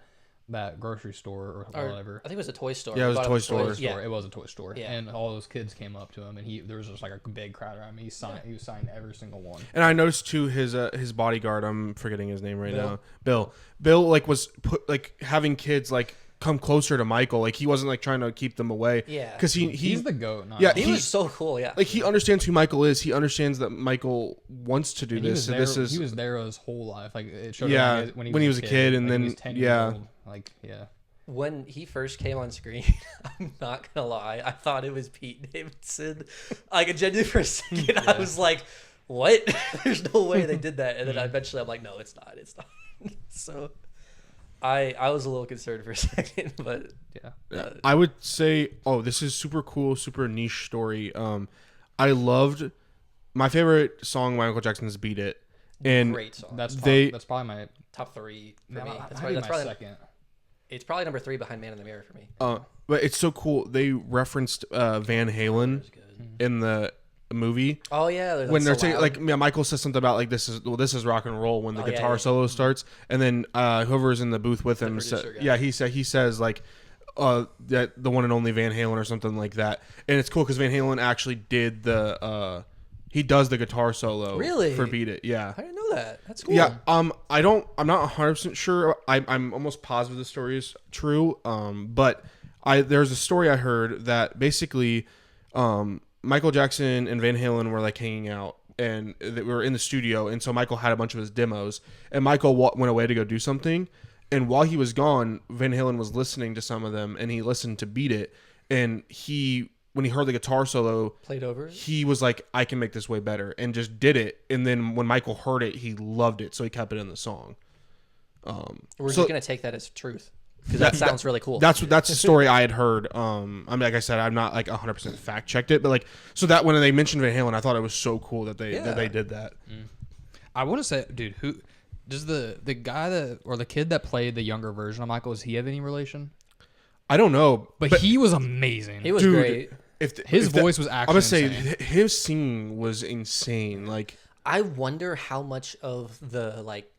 that grocery store or whatever. I think it was a toy store. Yeah, it was a toy store. Yeah, it was a toy store. Yeah. And all those kids came up to him, and there was just like a big crowd around him. He was signing every single one. And I noticed too his bodyguard. I'm forgetting his name right now. Bill like was having kids like come closer to Michael. Like he wasn't like trying to keep them away. Yeah, because he's the GOAT. He was so cool. Yeah, like he understands who Michael is. He understands that Michael wants to do this. He was there his whole life. Like it showed when he was a kid, and then 10 years old. Like When he first came on screen, I'm not gonna lie, I thought it was Pete Davidson. Like, genuinely for a second, I was like, "What? There's no way they did that." And then eventually, I'm like, "No, it's not. It's not." So, I was a little concerned for a second, but yeah. I would say, this is super cool, super niche story. I loved my favorite song, Michael Jackson's "Beat It," and great song. That's probably my top 3 for me. That's probably my second. It's probably number 3 behind "Man in the Mirror" for me. But it's so cool. They referenced Van Halen in the movie. Oh yeah, when they're saying like Michael says something about like this is rock and roll when the guitar solo starts, and then whoever's in the booth with him he says like that the one and only Van Halen or something like that, and it's cool because Van Halen actually did he does the guitar solo for "Beat It." Yeah, I didn't know that. That's cool. Yeah, I'm not 100% sure. I'm almost positive the story is true. But there's a story I heard that basically Michael Jackson and Van Halen were like hanging out, and they were in the studio, and so Michael had a bunch of his demos, and Michael went away to go do something, and while he was gone, Van Halen was listening to some of them, and he listened to "Beat It," and when he heard the guitar solo played over, he was like, "I can make this way better," and just did it. And then when Michael heard it, he loved it, so he kept it in the song. We're just gonna take that as truth because that sounds really cool. That's the story I had heard. I mean, like I said, I'm not like 100% fact checked it, but like so that when they mentioned Van Halen, I thought it was so cool that they did that. I want to say, dude, who does the guy or the kid that played the younger version of Michael? Does he have any relation? I don't know, but he was amazing. He was great. His voice was actually I'm gonna say his singing was insane. Like I wonder how much of the like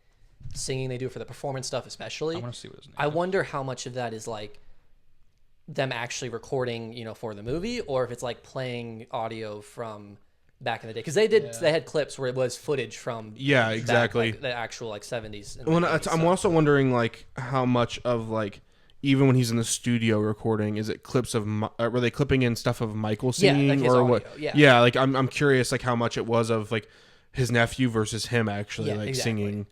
singing they do for the performance stuff, especially. I want to see what his name. I wonder how much of that is like them actually recording, for the movie, or if it's like playing audio from back in the day. Because they had clips where it was footage from exactly the actual like 70s. I'm also wondering like how much of like. Even when he's in the studio recording, is it clips of? Were they clipping in stuff of Michael singing like or audio, what? Yeah. Like I'm curious, like how much it was of like his nephew versus him actually singing.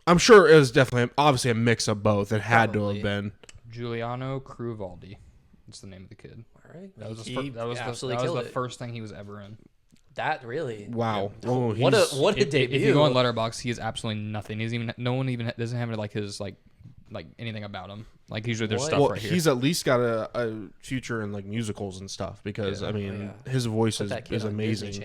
I'm sure it was definitely, obviously, a mix of both. It had to have been. Giuliano Cruvaldi. That's the name of the kid. All right, that was the first thing he was ever in. That really. Wow. Yeah. Oh, what a debut! If you go on Letterboxd, he is absolutely nothing. No one even doesn't have like his like anything about him. Like usually there's stuff right here. He's at least got a future in like musicals and stuff because I mean his voice is amazing.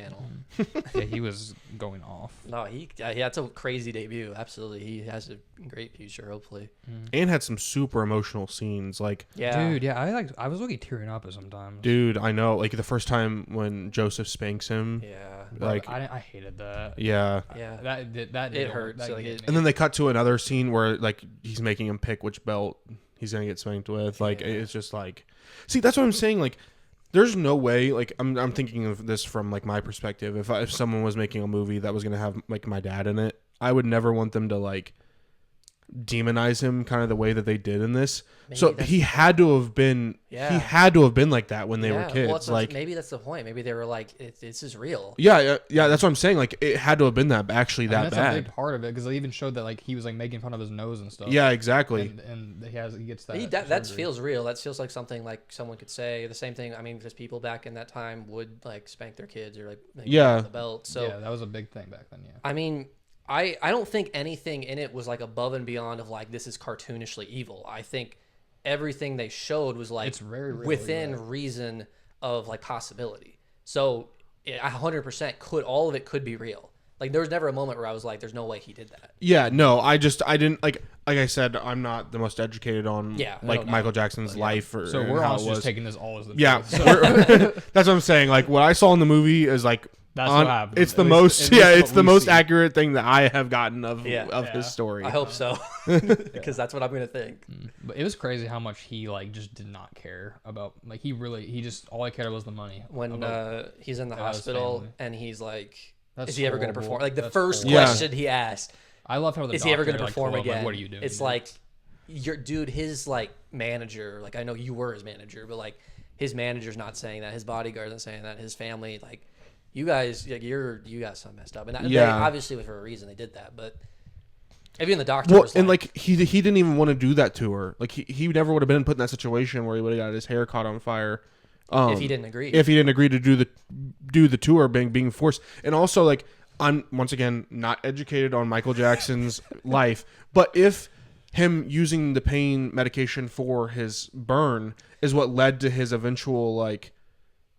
Yeah, he was going off. No, that's a crazy debut. Absolutely, he has a great future. Hopefully, and had some super emotional scenes. Like dude, I was looking tearing up at sometimes. Dude, I know. Like the first time when Joseph spanks him. Yeah, like I hated that. Yeah, that it hurt. And then they cut to another scene where like he's making him pick which belt he's gonna get spanked with. Like it's just like, see, that's what I'm saying. Like, there's no way. Like, I'm thinking of this from like my perspective. If someone was making a movie that was gonna have like my dad in it, I would never want them to like demonize him kind of the way that they did in this. Maybe so he had to have been he had to have been like that when they were kids. Well, like maybe that's the point. Maybe they were like, this is real. Yeah, that's what I'm saying. Like it had to have been that actually that that's bad. That's a big part of it because they even showed that like he was like making fun of his nose and stuff. Yeah, exactly. And he gets that. That feels real. That feels like something like someone could say. The same thing. I mean, because people back in that time would like spank their kids or like the belt. So yeah, that was a big thing back then. Yeah. I mean. I don't think anything in it was like above and beyond of like this is cartoonishly evil. I think everything they showed was like it's very real, within reason of like possibility. So 100% all of it could be real. Like there was never a moment where I was like, "There's no way he did that." Yeah, no, I didn't like I said, I'm not the most educated on Michael Jackson's life or so we're how also it was. just taking this all as the Yeah, truth. that's what I'm saying. Like what I saw in the movie is like That's what happened. It's the At most least it's the what we most see. accurate thing that I have gotten of his story. I hope so, because that's what I'm gonna think. But it was crazy how much he like just did not care about. Like he just all he cared was the money. When he's in the hospital and he's like, That's "Is he ever gonna horrible. perform?" Like the That's first horrible. question he asked, I love how the "Is he ever doctor, gonna perform told him, again?" Like, what are you doing? It's like, his like manager. Like I know you were his manager, but like his manager's not saying that. His bodyguard isn't saying that. His family, like, you guys, like you got something messed up, and they obviously for a reason they did that. But even the doctor was like he didn't even want to do that to her. Like he never would have been put in that situation where he would have got his hair caught on fire. If he didn't agree. If he didn't agree to do the tour, being forced, and also like I'm once again not educated on Michael Jackson's life, but if him using the pain medication for his burn is what led to his eventual like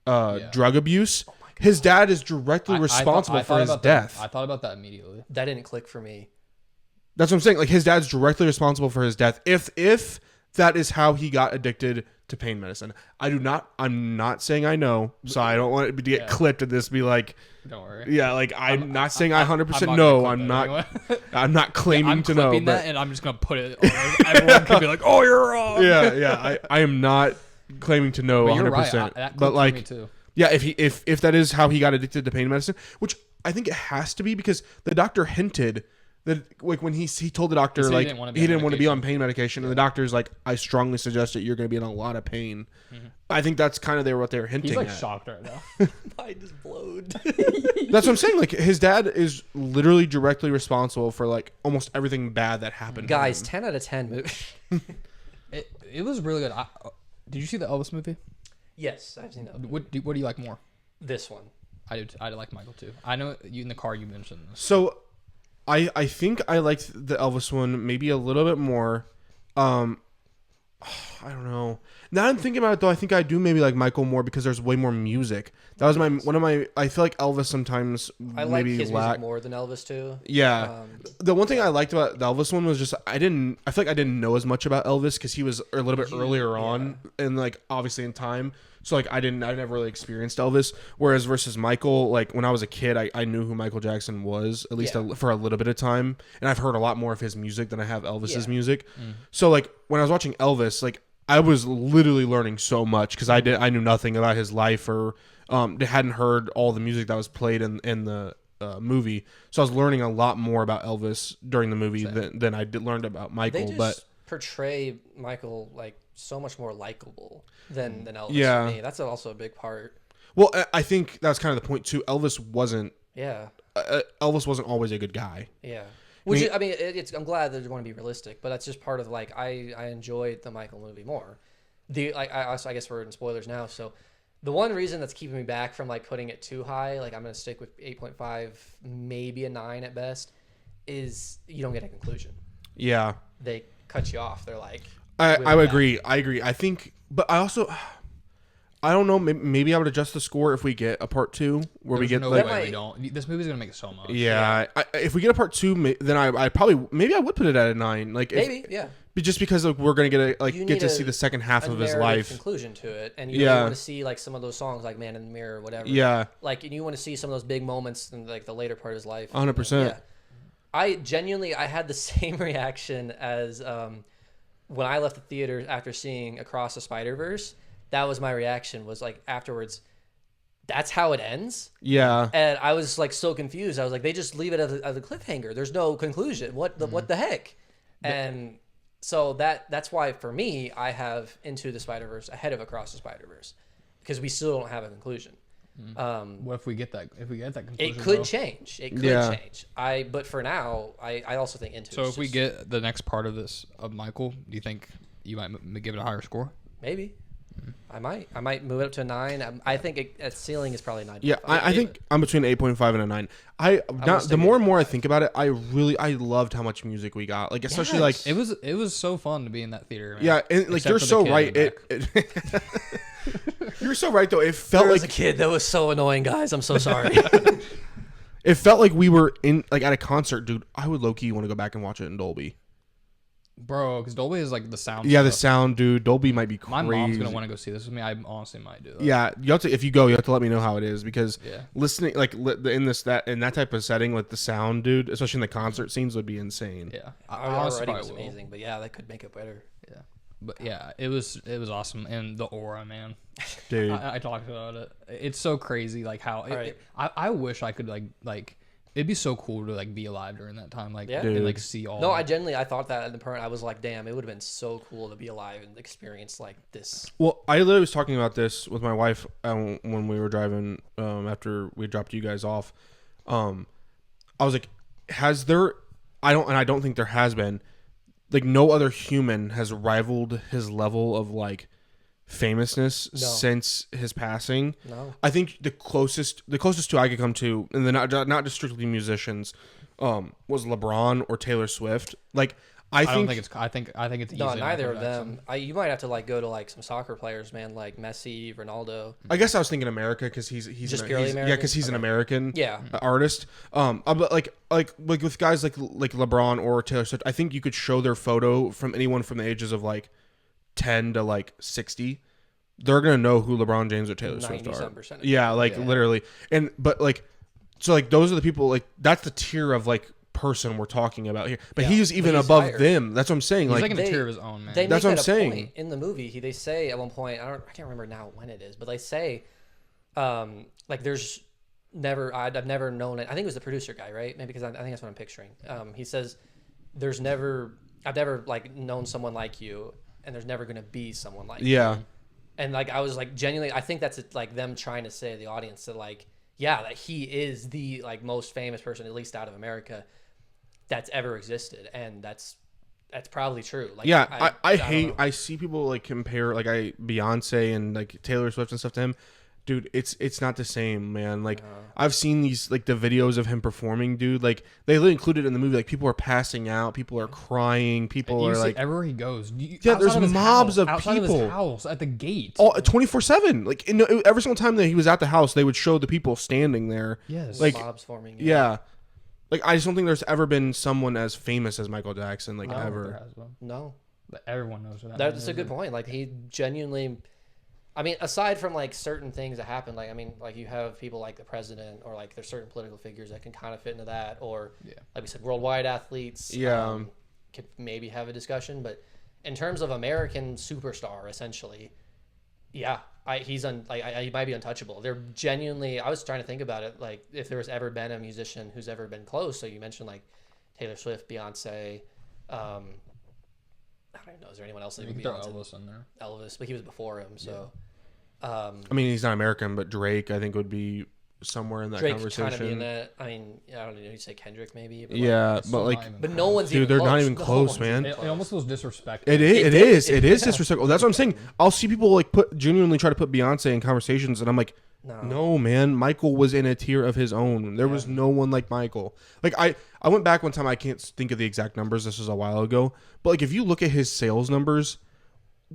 drug abuse. His dad is directly responsible for his death. I thought about that immediately. That didn't click for me. That's what I'm saying. Like his dad's directly responsible for his death. If that is how he got addicted to pain medicine, I'm not saying I know, so I don't want it to get clipped and this be like, don't worry. Yeah, like I'm not saying I 100% know. I'm not. Anyway. I'm not claiming to know. That, and I'm just gonna put it. Everyone can be like, "Oh, you're wrong." Yeah. I am not claiming to know 100%. Right. But like, me too. Yeah, if that is how he got addicted to pain medicine, which I think it has to be because the doctor hinted that like when he told the doctor like he didn't want to be on pain medication, and the doctor's like, I strongly suggest that you're going to be in a lot of pain. Mm-hmm. I think that's kind of what they were hinting. He's like at. shocked right now. Mine just blowed. That's what I'm saying. Like his dad is literally directly responsible for like almost everything bad that happened. Guys, 10 out of 10 movie. It was really good. Did you see the Elvis movie? Yes, I've seen that. What do you like more? This one. I do. I like Michael too. I know you in the car you mentioned this. So, I think I liked the Elvis one maybe a little bit more. I don't know. Now I'm thinking about it though. I think I do maybe like Michael more because there's way more music. That was one of my. I feel like Elvis sometimes I like his music more than Elvis too. Yeah, the one thing I liked about the Elvis one was just I feel like I didn't know as much about Elvis because he was a little bit earlier on and like obviously in time. So like I never really experienced Elvis. Whereas versus Michael, like when I was a kid, I knew who Michael Jackson was at least for a little bit of time, and I've heard a lot more of his music than I have Elvis's music. So like when I was watching Elvis, like I was literally learning so much because I knew nothing about his life or hadn't heard all the music that was played in the movie. So I was learning a lot more about Elvis during the movie than I learned about Michael. They just portray Michael like so much more likable than Elvis. Yeah, to me. That's also a big part. Well, I think that's kind of the point too. Elvis wasn't. Yeah. Elvis wasn't always a good guy. Yeah. Which I'm glad that they want to be realistic, but that's just part of like I enjoyed the Michael movie more. I guess we're in spoilers now, so the one reason that's keeping me back from like putting it too high, like I'm gonna stick with 8.5, maybe a 9 at best, is you don't get a conclusion. Yeah. They cut you off. They're like, I would agree. I agree. I think, but I also, I don't know. Maybe I would adjust the score if we get a part 2 where we get no like. way we don't. This movie's gonna make so much. Yeah. If we get a part 2, then I probably maybe I would put it at a 9. Like just because like, we're gonna get to see the second half of his life. Conclusion to it, and you want to see like some of those songs like "Man in the Mirror" or whatever. Yeah. Like, and you want to see some of those big moments in like the later part of his life. 100%. Yeah. I had the same reaction as when I left the theater after seeing Across the Spider-Verse. That was my reaction, was like afterwards, that's how it ends? Yeah. And I was like so confused. I was like, they just leave it as a cliffhanger. There's no conclusion. What the heck? And so that's why for me, I have Into the Spider-Verse ahead of Across the Spider-Verse, because we still don't have a conclusion. What if we get that? If we get that conclusion, it could change. It could change. But for now, I also think Into. So if we get the next part of this of Michael, do you think you might give it a higher score? Maybe. I might move it up to a 9. I think its ceiling is probably 9. Yeah, I think I'm between 8.5 and a 9. The more and more I think about it, I loved how much music we got. Like especially like it was so fun to be in that theater. Man. Yeah, and like you're so right. You're so right though. It felt like like a kid that was so annoying, guys. I'm so sorry. It felt like we were in like at a concert, dude. I would low-key want to go back and watch it in Dolby. Bro, because Dolby is like the sound. Yeah, stuff. The sound, dude. Dolby might be crazy. My mom's gonna want to go see this with me. I honestly might do that. Yeah, you have to. If you go, you have to let me know how it is because Yeah. listening, like in that type of setting, like the sound, dude, especially in the concert scenes, would be insane. Yeah, I honestly already was probably will. amazing, but yeah, that could make it better. Yeah, but yeah, it was awesome, and the aura, man. Dude. I talked about it. It's so crazy, like how I wish I could like it'd be so cool to like be alive during that time, like and like see all. No, I thought that in the point. I was like, damn, it would have been so cool to be alive and experience like this. Well, I literally was talking about this with my wife when we were driving after we dropped you guys off. I was like, has there? I don't think there has been. Like no other human has rivaled his level of like famousness since his passing. No. I think the closest to I could come to, and then not just strictly musicians, was LeBron or Taylor Swift. Like I think it's easy. No, neither of them. You might have to like go to like some soccer players, man, like Messi, Ronaldo. I guess I was thinking America because he's just purely American. Yeah, because he's an American artist. But like with guys like LeBron or Taylor Swift, I think you could show their photo from anyone from the ages of like 10 to like 60. They're gonna know who LeBron James or Taylor Swift are. Yeah, literally. And but like, so like those are the people, like that's the tier of like person we're talking about here. But he's even above them. That's what I'm saying. He's like in a tier of his own, man. That's what I'm saying. In the movie, they say at one point, I can't remember now when it is, but they say, like there's never, I've never known it. I think it was the producer guy, right? Maybe because I think that's what I'm picturing. He says, I've never like known someone like you, and there's never gonna be someone like you. And like I was like genuinely, I think that's like them trying to say to the audience that like, yeah, that he is the like most famous person, at least out of America, that's ever existed, and that's probably true. Like, yeah, I see people like compare like Beyonce and like Taylor Swift and stuff to him. Dude, it's not the same, man. Like I've seen these like the videos of him performing, dude. Like they literally included in the movie. Like people are passing out, people are crying, people are like everywhere he goes. There's mobs of outside people of his house at the gate, 24/7. Like every single time that he was at the house, they would show the people standing there. Yes, like mobs forming. Yeah. Like I just don't think there's ever been someone as famous as Michael Jackson. Like ever. No, but everyone knows who that. That's a good point. Like he genuinely. I mean, aside from like certain things that happen, like I mean, like you have people like the president, or like there's certain political figures that can kind of fit into that, or like we said, worldwide athletes. Could maybe have a discussion, but in terms of American superstar, essentially, he might be untouchable. They're genuinely. I was trying to think about it, like if there was ever been a musician who's ever been close. So you mentioned like Taylor Swift, Beyonce. I don't even know. Is there anyone else that would be Elvis in there? Elvis, but he was before him, so. I mean, he's not American, but Drake, I think, would be somewhere in that Drake conversation. Kind of be in that. I mean, I don't know. You say Kendrick, maybe. But but no one's dude, even. They're close. not even close, man. It almost feels disrespectful. It is disrespectful. That's what I'm saying. I'll see people like genuinely try to put Beyonce in conversations, and I'm like, no, man. Michael was in a tier of his own. There was no one like Michael. Like I went back one time. I can't think of the exact numbers. This was a while ago. But like, if you look at his sales numbers,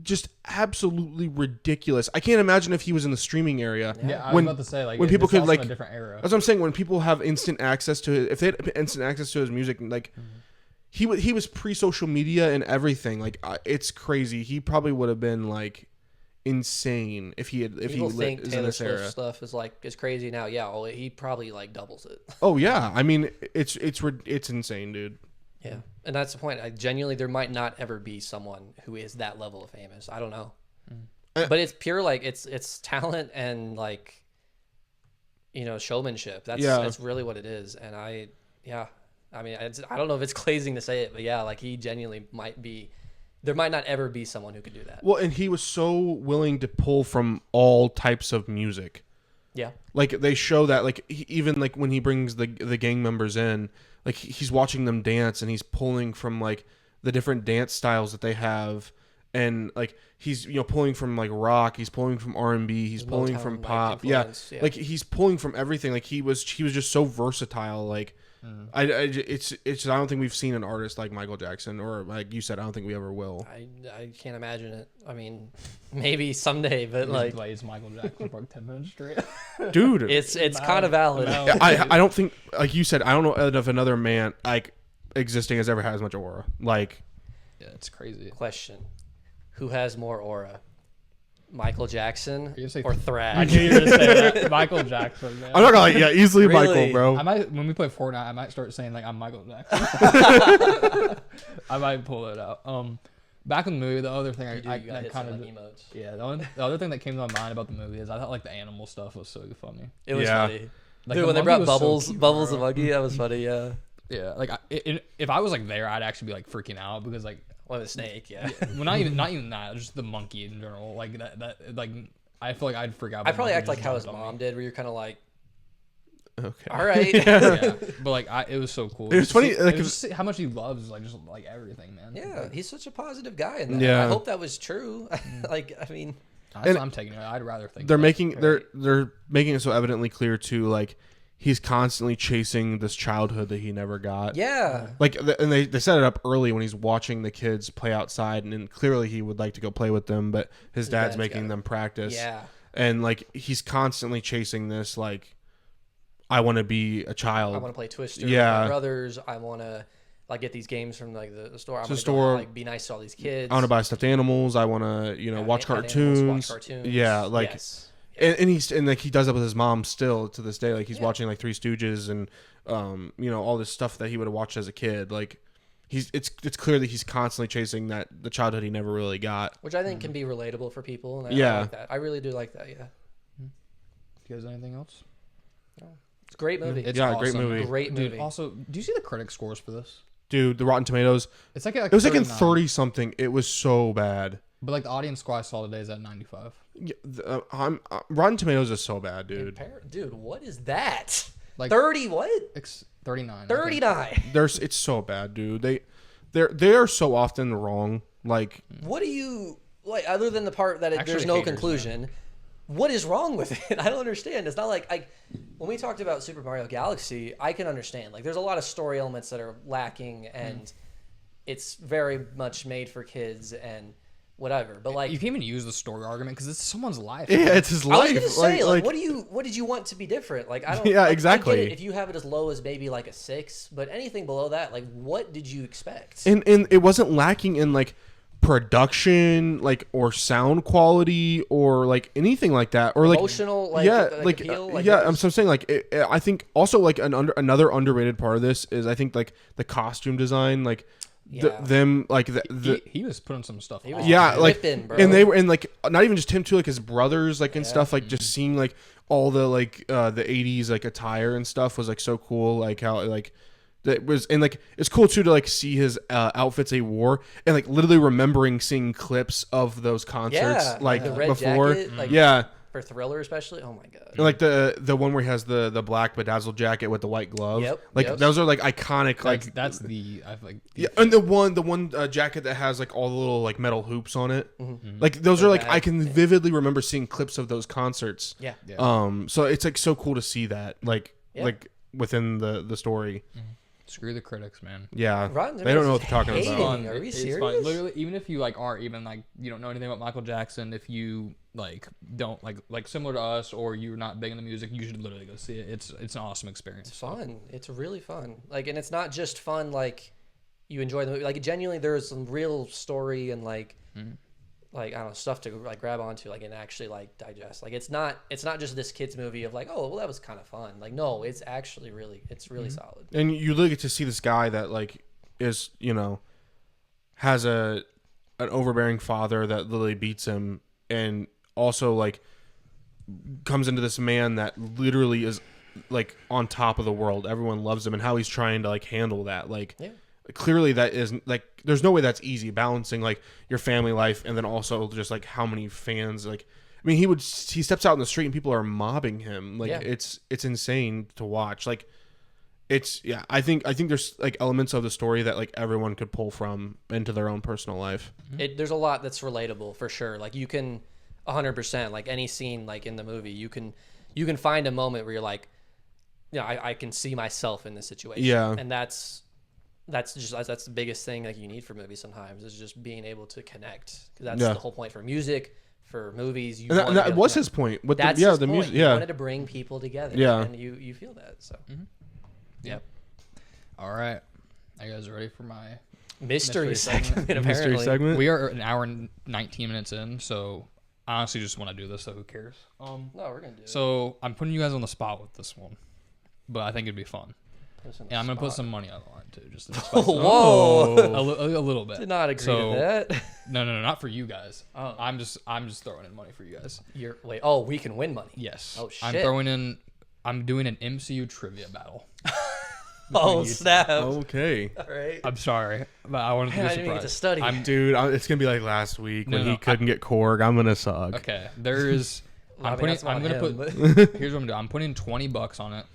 just absolutely ridiculous. I can't imagine if he was in the streaming area. Yeah, I was about to say, like, when people could like a different era. That's what I'm saying. When people have instant access to it, if they had instant access to his music, like he was pre-social media and everything. Like it's crazy. He probably would have been like insane if he think Taylor Swift stuff is crazy now. Yeah, he probably like doubles it. Oh yeah, I mean it's insane, dude. Yeah, and that's the point. Genuinely, there might not ever be someone who is that level of famous. I don't know, but it's pure like it's talent and like showmanship. That's really what it is. And I mean I don't know if it's glazing to say it, but yeah, like he genuinely might be. There might not ever be someone who could do that. Well, and he was so willing to pull from all types of music. Yeah, like they show that like even like when he brings the gang members in. Like he's watching them dance and he's pulling from like the different dance styles that they have and like he's pulling from like rock, he's pulling from R&B, he's pulling from pop, like he's pulling from everything. Like he was just so versatile. Like I don't think we've seen an artist like Michael Jackson, or like you said, I don't think we ever will. I can't imagine it. I mean, maybe someday, but like plays Michael Jackson for like 10 minutes straight. Dude, it's kind of valid. I don't think, like you said, I don't know if another man like existing has ever had as much aura. Like, yeah, it's crazy. Question: who has more aura? Michael Jackson or I Thrash? knew you were gonna say that. Michael Jackson, man. I'm not gonna easily Really? Michael, bro. I might, when we play Fortnite, I might start saying like I'm Michael Jackson. I might pull it out. Back in the movie, the other thing I kind of emotes. Yeah, the other thing that came to my mind about the movie is I thought like the animal stuff was so funny. It was funny. Like, Dude, when they brought Bubbles, so cute, Bubbles the monkey, that was funny. Yeah. Yeah, like if I was like there, I'd actually be like freaking out because like the snake. Yeah. Well, not even that, just the monkey in general. Like that like I feel like I'd freak out. I probably act like how his mom did, where you're kind of like, okay, all right. Yeah, but like it was so cool. It was funny, like just how much he loves like just like everything, man. Yeah, he's such a positive guy in that. Yeah. I hope that was true. Like, I mean, That's what I'm taking it. I'd rather think they're making it so evidently clear too. Like he's constantly chasing this childhood that he never got. yeah. Like, and they set it up early when he's watching the kids play outside, and then clearly he would like to go play with them, but his dad's making them practice. Yeah. And like he's constantly chasing this, like, I want to be a child. I want to play Twister Yeah. with my brothers. I want to like get these games from like the store. I want to store. like be nice to all these kids. I want to buy stuffed animals. I want to watch cartoons. Watch cartoons. Yeah, like. Yes. And like he does that with his mom still to this day. Like he's watching like Three Stooges and all this stuff that he would have watched as a kid. Like it's clear that he's constantly chasing the childhood he never really got. Which I think can be relatable for people. And Yeah. I like that. I really do like that. Yeah. Do you guys have anything else? It's a great movie. It's great awesome. movie. Great movie. Dude, also, do you see the critic scores for this? Dude, the Rotten Tomatoes. It's like It was like in 39. 30 something. It was so bad. But like the audience score I saw today is at 95. Yeah, Rotten Tomatoes is so bad, dude. Dude, what is that? Like 30 what? 39. 39. It's so bad, dude. They are so often wrong. Like, What do you like other than the part that Actually there's no haters, conclusion? What is wrong with it? I don't understand. It's not like when we talked about Super Mario Galaxy, I can understand. Like there's a lot of story elements that are lacking and it's very much made for kids and whatever. But like you can even use the story argument because it's someone's life. yeah, it's his life. I was gonna say, like, what did you want to be different? Like, I don't. Yeah, like, exactly. I get it if you have it as low as maybe like a 6, but anything below that, like, what did you expect? And it wasn't lacking in like production, like, or sound quality, or like anything like that, or like emotional, like, appeal, like yeah. I'm saying like I think also like another underrated part of this is I think like the costume design, like. He was putting some stuff. He was whipping, bro. And they were, and like not even just him too, like his brothers, like and stuff, like just seeing like all the like the 80s like attire and stuff was like so cool, like how like that was, and like it's cool too to like see his outfits he wore and like literally remembering seeing clips of those concerts like the red before, jacket, like, yeah. For Thriller, especially, oh my god! And like the one where he has the black bedazzled jacket with the white glove, those are like iconic. Like that's the I like. Yeah, and the one jacket that has like all the little like metal hoops on it, like those are like I can vividly remember seeing clips of those concerts. Yeah. So it's like so cool to see that like within the story. Screw the critics, man. Yeah, Rotten they don't know what they're talking hating. about. Are we It's serious? fun. Literally, even if you like aren't even like you don't know anything about Michael Jackson, if you like don't like similar to us or you're not big into music, you should literally go see it. It's an awesome experience. It's fun. It's really fun. Like, and it's not just fun. Like, you enjoy the movie. Like, genuinely, there's some real story and like I don't know, stuff to like grab onto, like, and actually like digest. Like, it's not just this kid's movie of like, oh well, that was kind of fun. Like, no, it's actually really solid. And you really get to see this guy that like is has an overbearing father that literally beats him, and also like comes into this man that literally is like on top of the world. Everyone loves him, and how he's trying to like handle that. Like, clearly that is like, there's no way that's easy, balancing like your family life and then also just like how many fans, like, I mean, he steps out in the street and people are mobbing him. Like, it's insane to watch. Like, I think there's like elements of the story that like everyone could pull from into their own personal life. There's a lot that's relatable for sure. Like you can 100%, like any scene like in the movie, you can find a moment where you're like, I can see myself in this situation. Yeah. And that's the biggest thing like you need for movies sometimes, is just being able to connect. 'Cause that's the whole point for music, for movies. And that was his point with that's the music. He wanted to bring people together. Yeah. And you feel that. So. Yep. All right. Are you guys ready for my mystery segment? Apparently. Mystery segment. We are an hour and 19 minutes in, so I honestly just want to do this. So who cares? No, we're gonna do it. So I'm putting you guys on the spot with this one, but I think it'd be fun. And I'm gonna put some money on the line too, just to spice it up. Whoa! a little bit. Did not agree to that. No, not for you guys. I'm just throwing in money for you guys. We can win money. Yes. Oh shit! I'm doing an MCU trivia battle. Oh snap! Okay. All right. I'm sorry, but I wanted to be I didn't even get to study. Dude, it's gonna be like last week when he couldn't get Korg. I'm gonna suck. Okay, there is. I'm gonna put. Here's what I'm doing. I'm putting $20 on it.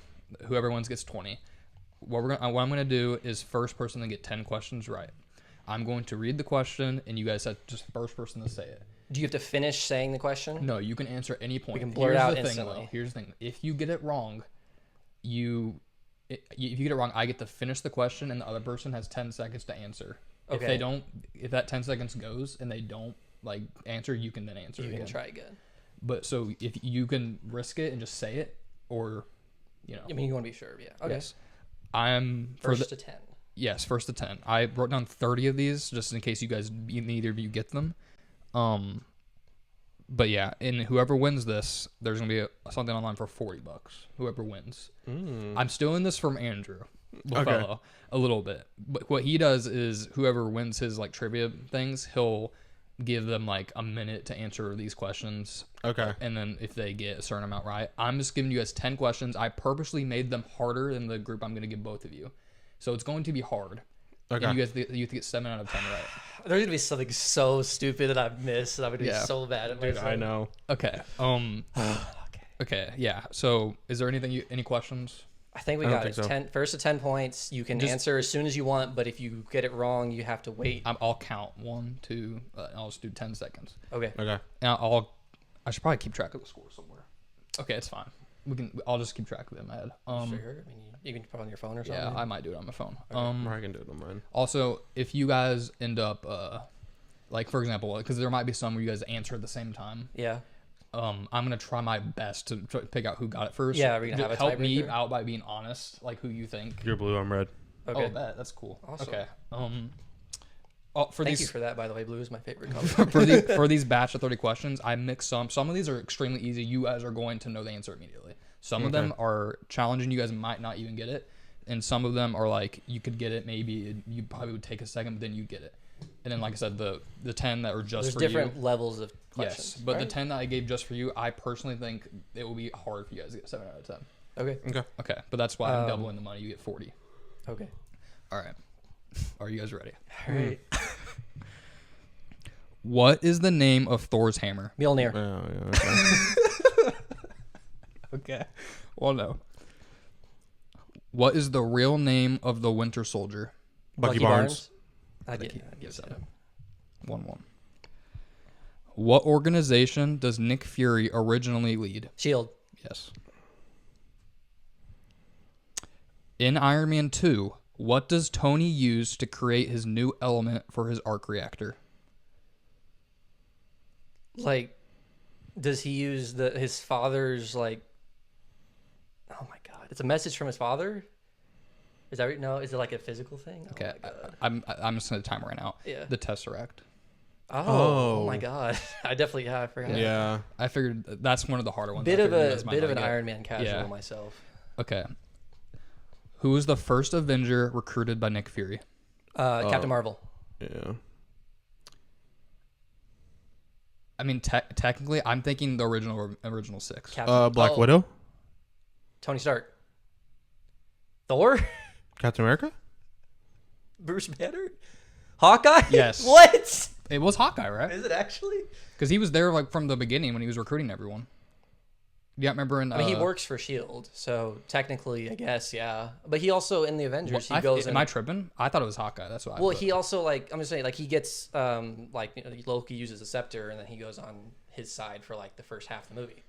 Whoever wins gets 20. What I'm gonna do is first person to get 10 questions right. I'm going to read the question, and you guys have just first person to say it. Do you have to finish saying the question? No, you can answer at any point. We can blurt it out Here's instantly. Here's the thing. If you get it wrong, if you get it wrong, I get to finish the question, and the other person has 10 seconds to answer. Okay. If that 10 seconds goes and they don't like answer, you can then answer. You again. can try again. But so if you can risk it and just say it, or I mean, you want to be sure, yeah. Okay. Yes. I'm first to 10. Yes, first to 10. I wrote down 30 of these just in case neither of you get them. But yeah, and whoever wins this, there's gonna be something online for $40. Whoever wins. I'm stealing this from Andrew, fellow, a little bit. But what he does is whoever wins his like trivia things, he'll give them like a minute to answer these questions. Okay. And then if they get a certain amount right, I'm just giving you guys 10 questions. I purposely made them harder than the group I'm going to give both of you. So it's going to be hard. Okay. And you have to get 7 out of 10 right. There's going to be something so stupid that I've missed. I'm going to be so bad at myself. I know. Okay. Okay. Yeah. So is there any questions? I think we got it. So. First to 10 points. You can answer as soon as you want, but if you get it wrong, you have to wait. I'll count 1, 2. I'll just do 10 seconds. Okay. And I should probably keep track of the score somewhere. Okay, it's fine. I'll just keep track of it in my head. Sure. I mean, you can put it on your phone or something. Yeah, I might do it on my phone. Okay. I can do it on mine. Also, if you guys end up, like for example, because there might be some where you guys answer at the same time. Yeah. I'm gonna try my best to pick out who got it first. Yeah, we're gonna have a help me out by being honest, like who you think. You're blue, I'm red. Okay. Oh, that's cool. Awesome. Okay. Thank you for that, by the way. Blue is my favorite color. for these batch of 30 questions, I mixed some. Some of these are extremely easy. You guys are going to know the answer immediately. Some of them are challenging. You guys might not even get it, and some of them are like you could get it. Maybe you probably would take a second, but then you get it. And then, like I said, the 10 that are just for you. There's different levels of questions. Yes, but the 10 that I gave just for you, I personally think it will be hard for you guys to get 7 out of 10. Okay. But that's why I'm doubling the money. You get 40. Okay. All right. Are you guys ready? All right. What is the name of Thor's hammer? Mjolnir. Oh, yeah, okay. Okay. Well, no. What is the real name of the Winter Soldier? Bucky Barnes. I'd give 7. 1-1. What organization does Nick Fury originally lead? Shield. Yes. In Iron Man 2, what does Tony use to create his new element for his arc reactor? Like, does he use his father's, like... Oh, my God. It's a message from his father? Is that right? No? Is it like a physical thing? Okay. I'm just going to time right now. Yeah. The Tesseract. Oh my God! I definitely I forgot. Yeah, I figured that's one of the harder ones. Bit of an Iron Man casual myself. Okay. Who was the first Avenger recruited by Nick Fury? Captain Marvel. Yeah. I mean, technically, I'm thinking the original 6. Black Widow. Tony Stark. Thor. Captain America. Bruce Banner. Hawkeye. Yes. What? It was Hawkeye, right? Is it actually? Because he was there like from the beginning when he was recruiting everyone. Yeah, remember in. I mean, he works for Shield, so technically, I guess, yeah. But he also in the Avengers, he goes. Am I tripping? I thought it was Hawkeye. That's why. Well, he also like I'm just saying, like he gets Loki uses a scepter, and then he goes on his side for like the first half of the movie.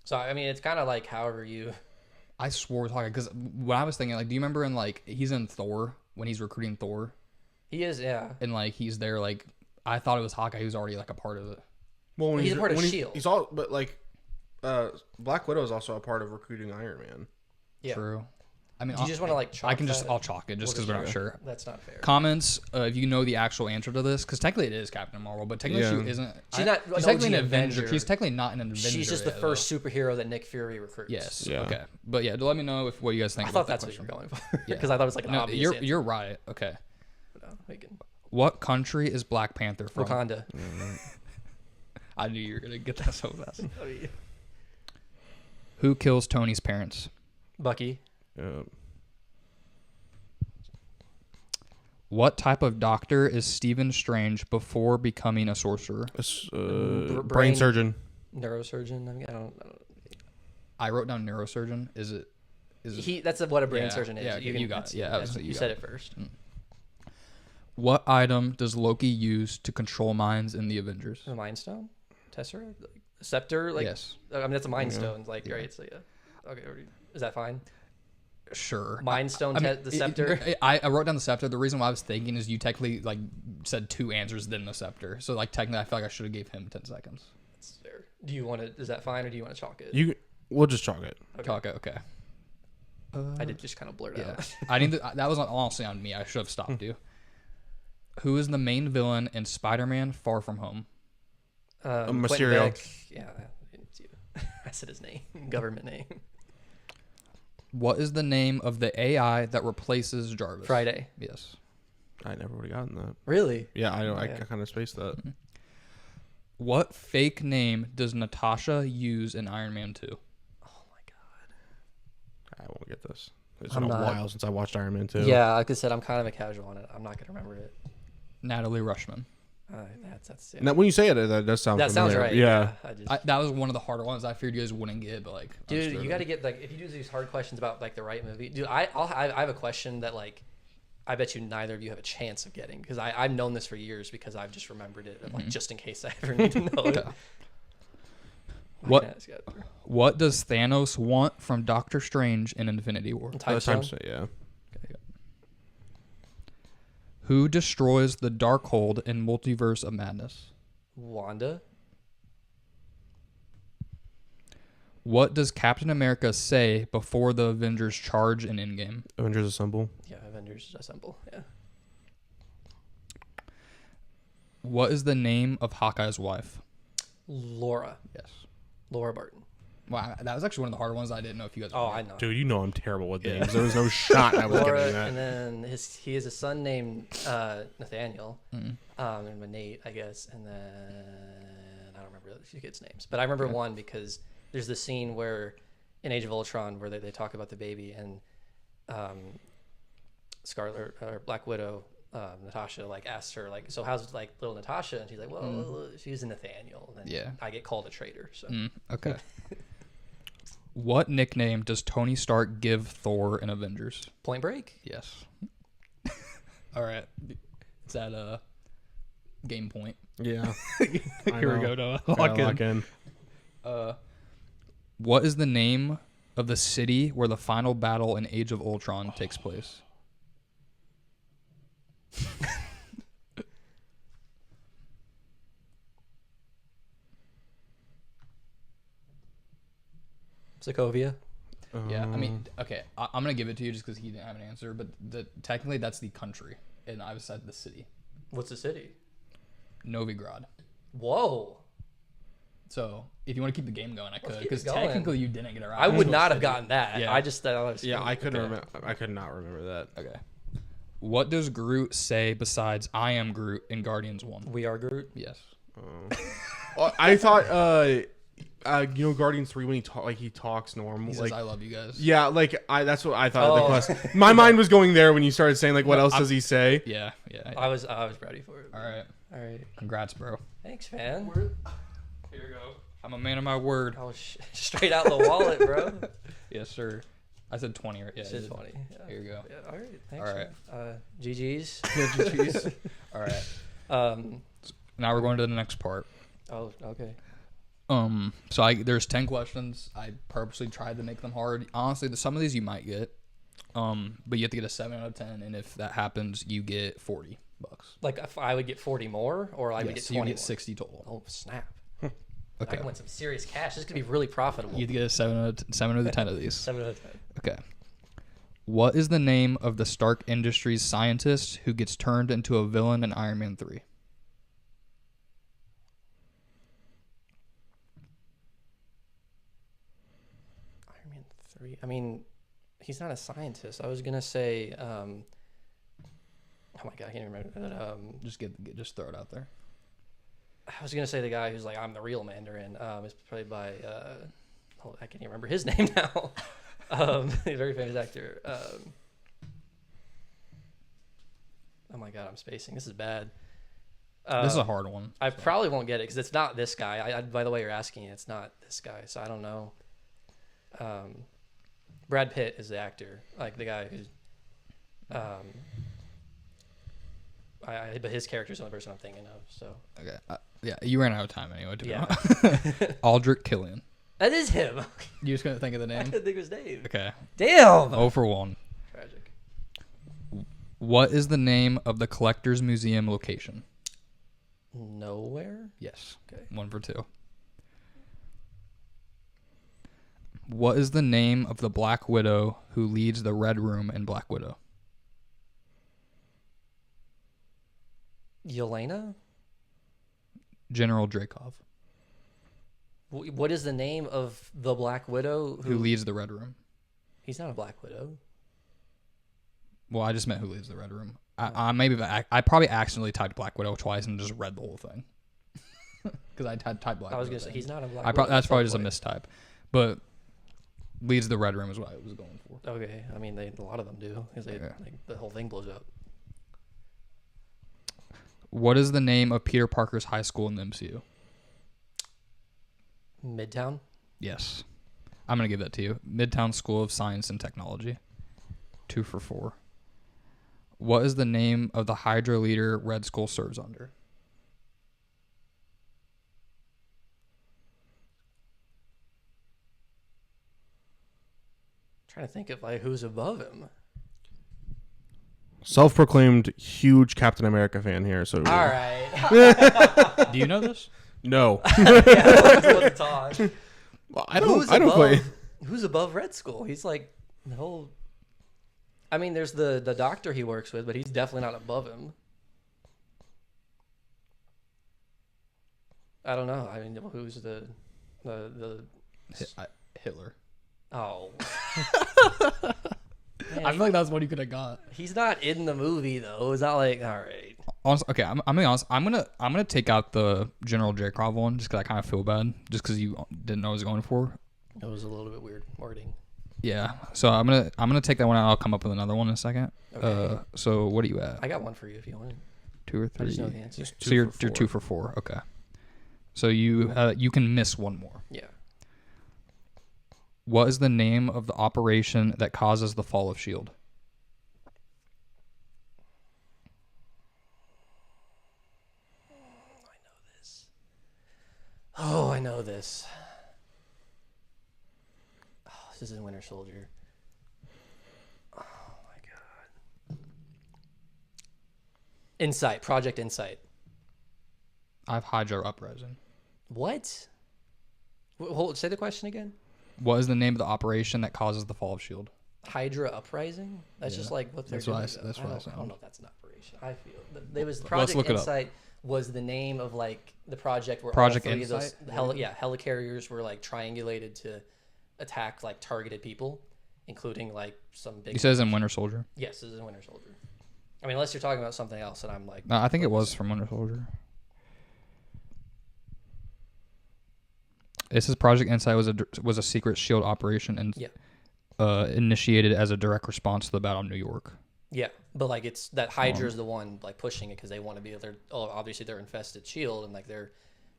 So I mean, it's kind of like however you. I swore it was Hawkeye because when I was thinking, like, do you remember in like he's in Thor when he's recruiting Thor? He is, yeah. And like he's there, like I thought it was Hawkeye. He was already like a part of it. Well, when he's a part of Shield. He's all, but like, Black Widow is also a part of recruiting Iron Man. Yeah. True. I mean, do you just want to like chalk I'll chalk it just because we're not sure. That's not fair. Comments if you know the actual answer to this, because technically it is Captain Marvel, but technically she isn't. She's not. She's technically an Avenger. She's technically not an Avenger. She's just the first superhero that Nick Fury recruits. Yes. Yeah. Okay. But yeah, let me know what you guys think. I thought that's what you were going for. Because I thought it was like an obvious answer. You're right. Okay. No, what country is Black Panther from? Wakanda. I knew you were gonna get that so fast. Who kills Tony's parents? Bucky. What type of doctor is Stephen Strange before becoming a sorcerer? Brain surgeon. Neurosurgeon. I mean, I don't. I wrote down neurosurgeon. Is it? That's what a brain surgeon is. Yeah, you got it. Yeah, you said it first. What item does Loki use to control minds in the Avengers? The Mind Stone, Tesseract, Scepter. Like, yes. I mean, that's a Mind Stone. Like, right? So yeah. Okay, is that fine? Sure. Mind Stone, the Scepter. I wrote down the Scepter. The reason why I was thinking is you technically like said two answers then the Scepter. So like technically, I feel like I should have gave him 10 seconds. That's fair. Do you want to? Is that fine, or do you want to chalk it? We'll just chalk it. Okay. Chalk it. Okay. I did just kind of blurt out. I need that was honestly on me. I should have stopped you. Who is the main villain in Spider-Man: Far From Home? Mysterio. Yeah, it's you. I said his name, government name. What is the name of the AI that replaces Jarvis? Friday. Yes. I never would have gotten that. Really? Yeah, I know. I kind of spaced that. What fake name does Natasha use in Iron Man 2? Oh my god. I won't get this. It's been a while since I watched Iron Man 2. Yeah, like I said, I'm kind of a casual on it. I'm not gonna remember it. Natalie Rushman. That's Now, when you say it, that does sound familiar. Sounds right. Yeah. That was one of the harder ones. I figured you guys wouldn't get, but like, dude, you got to get like if you do these hard questions about like the right movie, dude. I have a question that like I bet you neither of you have a chance of getting because I've known this for years because I've just remembered it like just in case I ever need to know it. What does Thanos want from Doctor Strange in Infinity War? Time stone, yeah. Who destroys the Darkhold in Multiverse of Madness? Wanda. What does Captain America say before the Avengers charge in Endgame? Avengers Assemble. Yeah, Avengers Assemble. Yeah. What is the name of Hawkeye's wife? Laura. Yes. Laura Barton. Wow, that was actually one of the harder ones. I didn't know if you guys. I know. Dude, you know I'm terrible with names. There was no shot I was Laura, getting that. And then he has a son named Nathaniel, and Nate, I guess, and then I don't remember the two kids' names, but I remember one because there's this scene where in Age of Ultron where they talk about the baby and Scarlet or Black Widow. Natasha like asks her like, so how's like little Natasha, and she's like, well, she's a Nathaniel, and then I get called a traitor. So okay. What nickname does Tony Stark give Thor in Avengers? Point Break. Yes. All right. Is that game point? Yeah. Here we go, Noah. Lock in. What is the name of the city where the final battle in Age of Ultron takes place? Sokovia. Yeah, I mean, okay, I'm gonna give it to you just because he didn't have an answer, but technically that's the country, and I said the city. What's the city? Novigrad. Whoa. So if you want to keep the game going, I could, because technically you didn't get it right. I would not have gotten that. Yeah. I just thought I was. Yeah, I couldn't remember. I could not remember that. Okay. What does Groot say besides "I am Groot" in Guardians 1? We are Groot. Yes. I thought, Guardians 3 when he talks normal. He says, "I love you guys." Yeah, that's what I thought. Of the question. My mind was going there when you started saying what else does he say? Yeah. I was ready for it. All right. Congrats, bro. Thanks, man. Here you go. I'm a man of my word. Oh, straight out the wallet, bro. Yes, sir. I said 20. Right? Yeah, said 20. Yeah. Here you go. Yeah, all right. Thanks. All right. GG's. Yeah, GG's. All right. Now we're going to the next part. Oh, okay. So there's 10 questions. I purposely tried to make them hard. Honestly, some of these you might get. But you have to get a 7 out of 10, and if that happens, you get $40. Like if I would get 40 more, or I would get 20 you get more? 60 total. Oh, snap. Okay. I can win some serious cash. This could be really profitable. You have to get a 7 out of 10 of these. 7 out of 10. Okay. What is the name of the Stark Industries scientist who gets turned into a villain in Iron Man 3? Iron Man 3. I mean, he's not a scientist. I was gonna say, oh my god, I can't even remember. Just throw it out there. I was gonna say the guy who's like, I'm the real Mandarin. Is played by, I can't even remember his name now. A very famous actor. Oh my god, I'm spacing. This is bad. This is a hard one. I probably won't get it because it's not this guy. By the way you're asking, it's not this guy, so I don't know. Brad Pitt is the actor, like the guy who's. But his character's the only person I'm thinking of. So. Okay. Yeah, you ran out of time anyway. Yeah. Aldrich Killian. That is him. You just couldn't think of the I name? didn't think it was Dave. Okay. Damn. 0 for 1. Tragic. What is the name of the Collector's Museum location? Nowhere? Yes. Okay. 1 for 2. What is the name of the Black Widow who leads the Red Room in Black Widow? Yelena? General Dreykov. What is the name of the Black Widow Who leads the Red Room? He's not a Black Widow. Well, I just meant who leads the Red Room. I probably accidentally typed Black Widow twice and just read the whole thing. Because I typed Black Widow. I was going to say, he's not a Black Widow. That's probably just a mistype. But leads the Red Room is what I was going for. Okay. I mean, a lot of them do. Because the whole thing blows up. What is the name of Peter Parker's high school in the MCU? Midtown? Yes. I'm going to give that to you. Midtown School of Science and Technology. 2 for 4. What is the name of the Hydra leader Red Skull serves under? I'm trying to think of who's above him. Self-proclaimed huge Captain America fan here. So all right. Do you know this? No. Well, I don't play. Who's above Red Skull? He's like the whole. I mean, there's the doctor he works with, but he's definitely not above him. I don't know. I mean, who's the Hitler. Oh. Man, I feel like that's what you could have got. He's not in the movie though. It's not like, all right. Honestly, okay, I'm gonna be honest. I'm gonna take out the General Dreykov one just because I kind of feel bad, just because you didn't know what I was going for. It was a little bit weird wording. Yeah, so I'm gonna take that one out. I'll come up with another one in a second. Okay. So what are you at? I got one for you if you want. 2 or 3. I just know the answer. So you're 2 for 4. Okay. So you can miss one more. Yeah. What is the name of the operation that causes the fall of S.H.I.E.L.D.? Oh, I know this. Oh, this is in Winter Soldier. Oh my god. Insight, Project Insight. I have Hydra Uprising. What? Hold, say the question again. What is the name of the operation that causes the fall of S.H.I.E.L.D.? Hydra Uprising? That's just like what they're doing. That's what I said. I don't know if that's an operation. I feel there was Project Insight was the name of like the project where Project all 3 Insight? of those helicarriers were like triangulated to attack like targeted people, including like some big. You said it's in Winter Soldier. Yes, this is in Winter Soldier. I mean, unless you're talking about something else, and I'm like. No, I think it was from Winter Soldier. It says Project Insight was a secret S.H.I.E.L.D. operation and initiated as a direct response to the Battle of New York. Yeah, but like it's that Hydra is the one like pushing it because they want to be. Obviously they're infested S.H.I.E.L.D. and like they're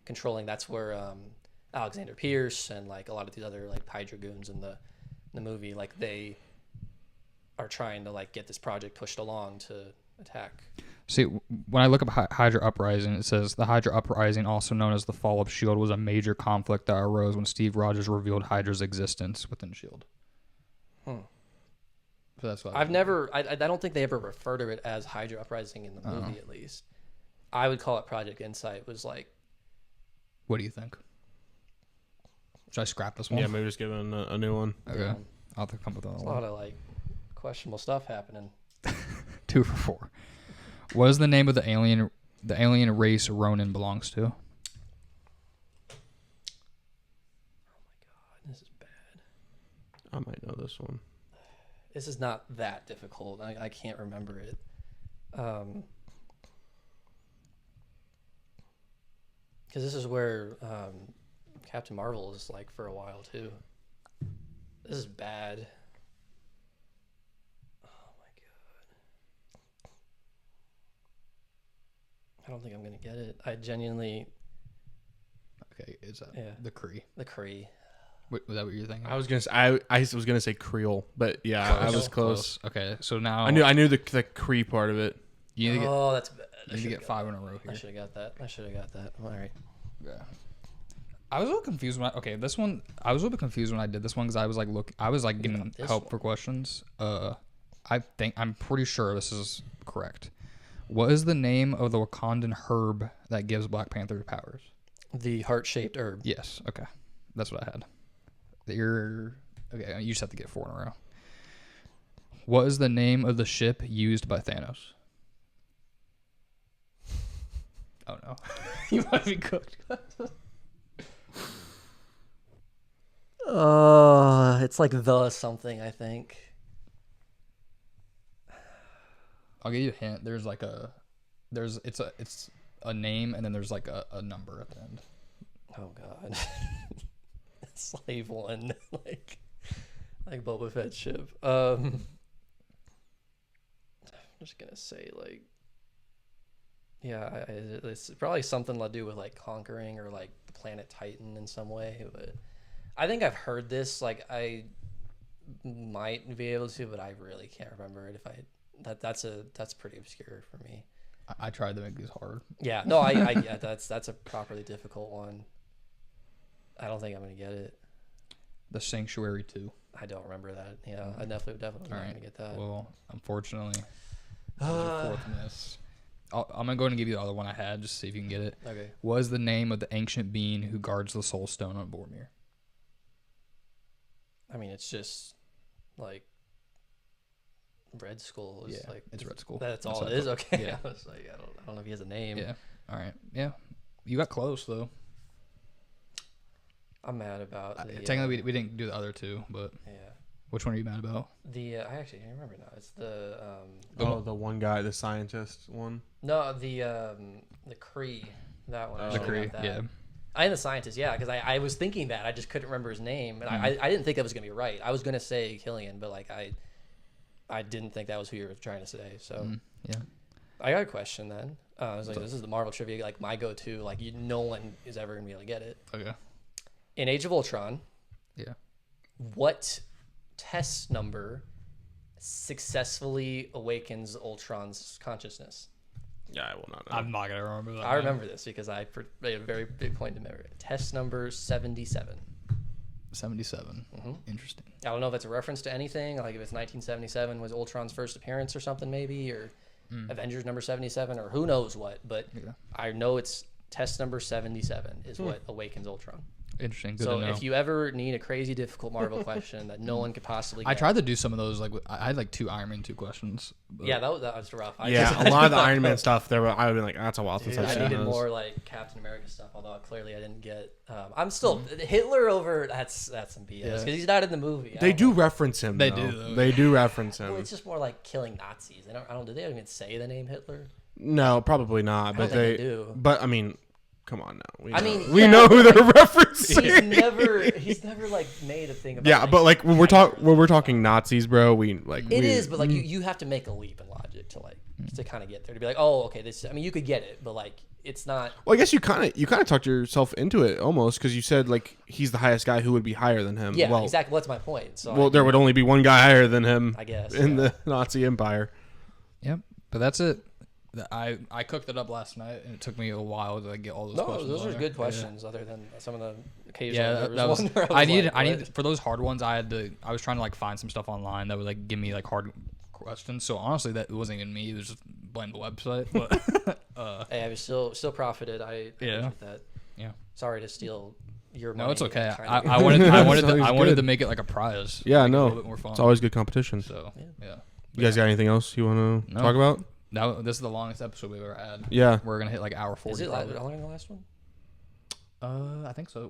controlling. That's where Alexander Pierce and like a lot of these other like Hydra goons in the movie, like they are trying to like get this project pushed along to attack. See, when I look up Hydra Uprising, it says the Hydra Uprising, also known as the Fall of S.H.I.E.L.D., was a major conflict that arose when Steve Rogers revealed Hydra's existence within S.H.I.E.L.D. So that's what I don't think they ever refer to it as Hydra Uprising in the movie, at least. I would call it Project Insight. Was like, what do you think? Should I scrap this one? Yeah, maybe just give it a new one. Okay. I'll have to come up with a lot of like questionable stuff happening. 2 for 4. What is the name of the alien race Ronin belongs to? Oh my god, this is bad. I might know this one. This is not that difficult. I can't remember it. Because this is where Captain Marvel is like for a while too. This is bad. Oh my god. I don't think I'm gonna get it. I genuinely. Okay, is that the Kree? The Kree. Was that what you're thinking? I was gonna say, I was gonna say Creole, but yeah, I was close. Okay, so now I knew the Kree part of it. You need to that's bad. You need to get 5 in a row here. I should have got that. All right. Yeah. I was a little confused when I was a little bit confused when I did this one because I was like getting help for questions. I'm pretty sure this is correct. What is the name of the Wakandan herb that gives Black Panther powers? The heart-shaped herb. Yes. Okay, that's what I had. Okay. You just have to get 4 in a row. What is the name of the ship used by Thanos? Oh no, you might be cooked. It's like the something, I think. I'll give you a hint. It's a name and then there's like a number at the end. Oh god. Slave one, like Boba Fett ship. I'm just gonna say like, yeah, it's probably something to do with like conquering or like the planet Titan in some way. But I think I've heard this. Like I might be able to, but I really can't remember it. That's pretty obscure for me. I tried to make these hard. Yeah, no, I yeah, that's a properly difficult one. I don't think I'm gonna get it. The Sanctuary 2. I don't remember that. Yeah, I definitely not gonna get that. Well, unfortunately, that was your 4th miss. I'm gonna go ahead and give you the other one I had, just to see if you can get it. Okay. What is the name of the ancient being who guards the Soul Stone on Boromir? I mean, it's just like Red Skull. It's Red Skull. That's all it is. Okay. Yeah. I was like, I don't know if he has a name. Yeah. All right. Yeah. You got close though. I'm mad about technically we didn't do the other 2, but yeah. Which one are you mad about? I actually can't remember now. It's the the one guy, the scientist one. No, the Kree. That one. The Kree. Yeah. I am the scientist. Yeah, because I was thinking that I just couldn't remember his name, and I didn't think that was gonna be right. I was gonna say Killian, but like I didn't think that was who you were trying to say. So yeah. I got a question then. I was like, this is the Marvel trivia, like my go-to. Like no one is ever gonna be able to get it. Okay. In Age of Ultron, yeah, what test number successfully awakens Ultron's consciousness? Yeah, I will not know. I'm not gonna remember that. I remember this because I made a very big point to memory. Test number 77. 77. Mm-hmm. Interesting. I don't know if it's a reference to anything. Like if it's 1977 was Ultron's first appearance or something, maybe, or Avengers number 77, or who knows what. But I know it's test number 77 is what awakens Ultron. Interesting. Good So to know. if you ever need a crazy difficult Marvel question that no one could possibly get. I tried to do some of those. Like I had like 2 Iron Man 2 questions. Yeah, that was rough. A lot of the Iron Man stuff there, I would be like, that's a while since I've seen I needed those. more like Captain America stuff, although clearly I didn't get. I'm still Hitler over. That's some BS because he's not in the movie. They do reference him. They though. do, though. They do reference him. Well, it's just more like killing Nazis. They don't. Do they even say the name Hitler? No, probably not. I But don't think they do. But I mean, come on now. We know who they're referencing. He's never like made a thing about. Yeah, but like when we're talking Nazis, bro, it is, but like you have to make a leap in logic to kind of get there to be like, oh, okay, this. I mean, you could get it, but like it's not. Well, I guess you kind of talked yourself into it almost because you said like he's the highest guy who would be higher than him. Yeah, well, exactly. What's my point? So well, there would only be one guy higher than him. I guess in the Nazi Empire. Yep, but that's it. I cooked it up last night, and it took me a while to get all those questions. Those are good questions. Other than some of the occasional. That was. I needed for those hard ones. I was trying to like find some stuff online that would like give me like hard questions. So honestly, that wasn't even me. It was just blame the website. But hey, I was still profited. I appreciate that. Yeah. Sorry to steal your money. No, it's okay. I wanted to make it like a prize. Yeah, no, a little bit more fun. It's always good competition. So yeah. You guys got anything else you want to talk about? No, this is the longest episode we've ever had. Yeah, we're gonna hit like hour 40. Is it longer than the last one? I think so.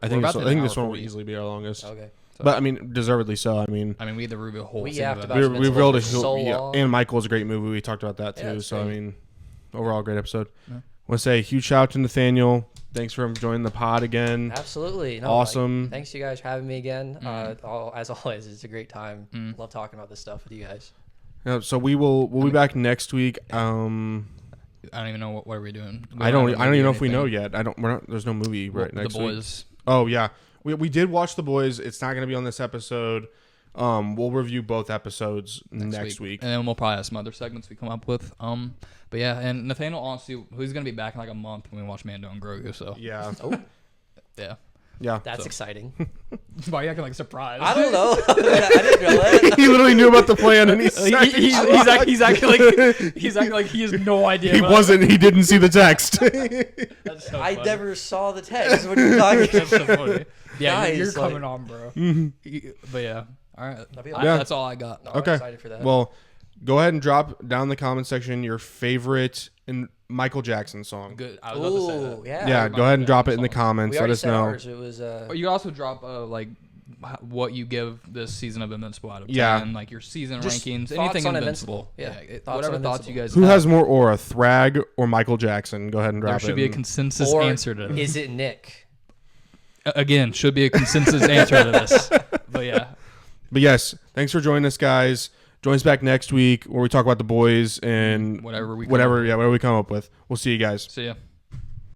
I think this one will easily be our longest. Okay. So. But I mean, deservedly so. I mean, we had to review a whole. We revealed so and Michael's a great movie. We talked about that too. So great. I mean, overall great episode. Yeah. I want to say a huge shout out to Nathaniel. Thanks for joining the pod again. Absolutely. No, awesome. Thanks you guys for having me again. As always, it's a great time. Love talking about this stuff with you guys. Yeah, so we'll be back next week. I don't even know what are we doing. I don't even know if we know yet. There's no movie next week. The Boys. Oh yeah, we did watch The Boys. It's not going to be on this episode. We'll review both episodes next week, and then we'll probably have some other segments we come up with. But yeah, and Nathaniel, honestly, he's going to be back in like a month when we watch Mando and Grogu. So yeah. Yeah. Yeah, that's exciting. Why are you acting like surprised? I don't know. I didn't know that. He literally knew about the plan, and he's acting like he has no idea. He didn't see the text. That's so I never saw the text. What are you talking about? That's so funny. Yeah, Guys, you're coming on, bro. But yeah, all right. That's all I got. No, okay. I'm excited for that. Well, go ahead and drop down in the comment section your favorite Michael Jackson song. Good. I was about to say that. Yeah, go ahead and drop it in the comments. Let us know. Ours. It was. You also drop like what you give this season of Invincible out of 10, like your season just rankings, anything Invincible. Yeah, whatever thoughts you guys. Who has more aura, Thrag or Michael Jackson? Go ahead and drop it. There should be a consensus answer to this. Is it Nick? Again, should be a consensus answer to this. But yeah. But yes, thanks for joining us, guys. Join us back next week where we talk about The Boys and whatever we come up with. We'll see you guys. See ya.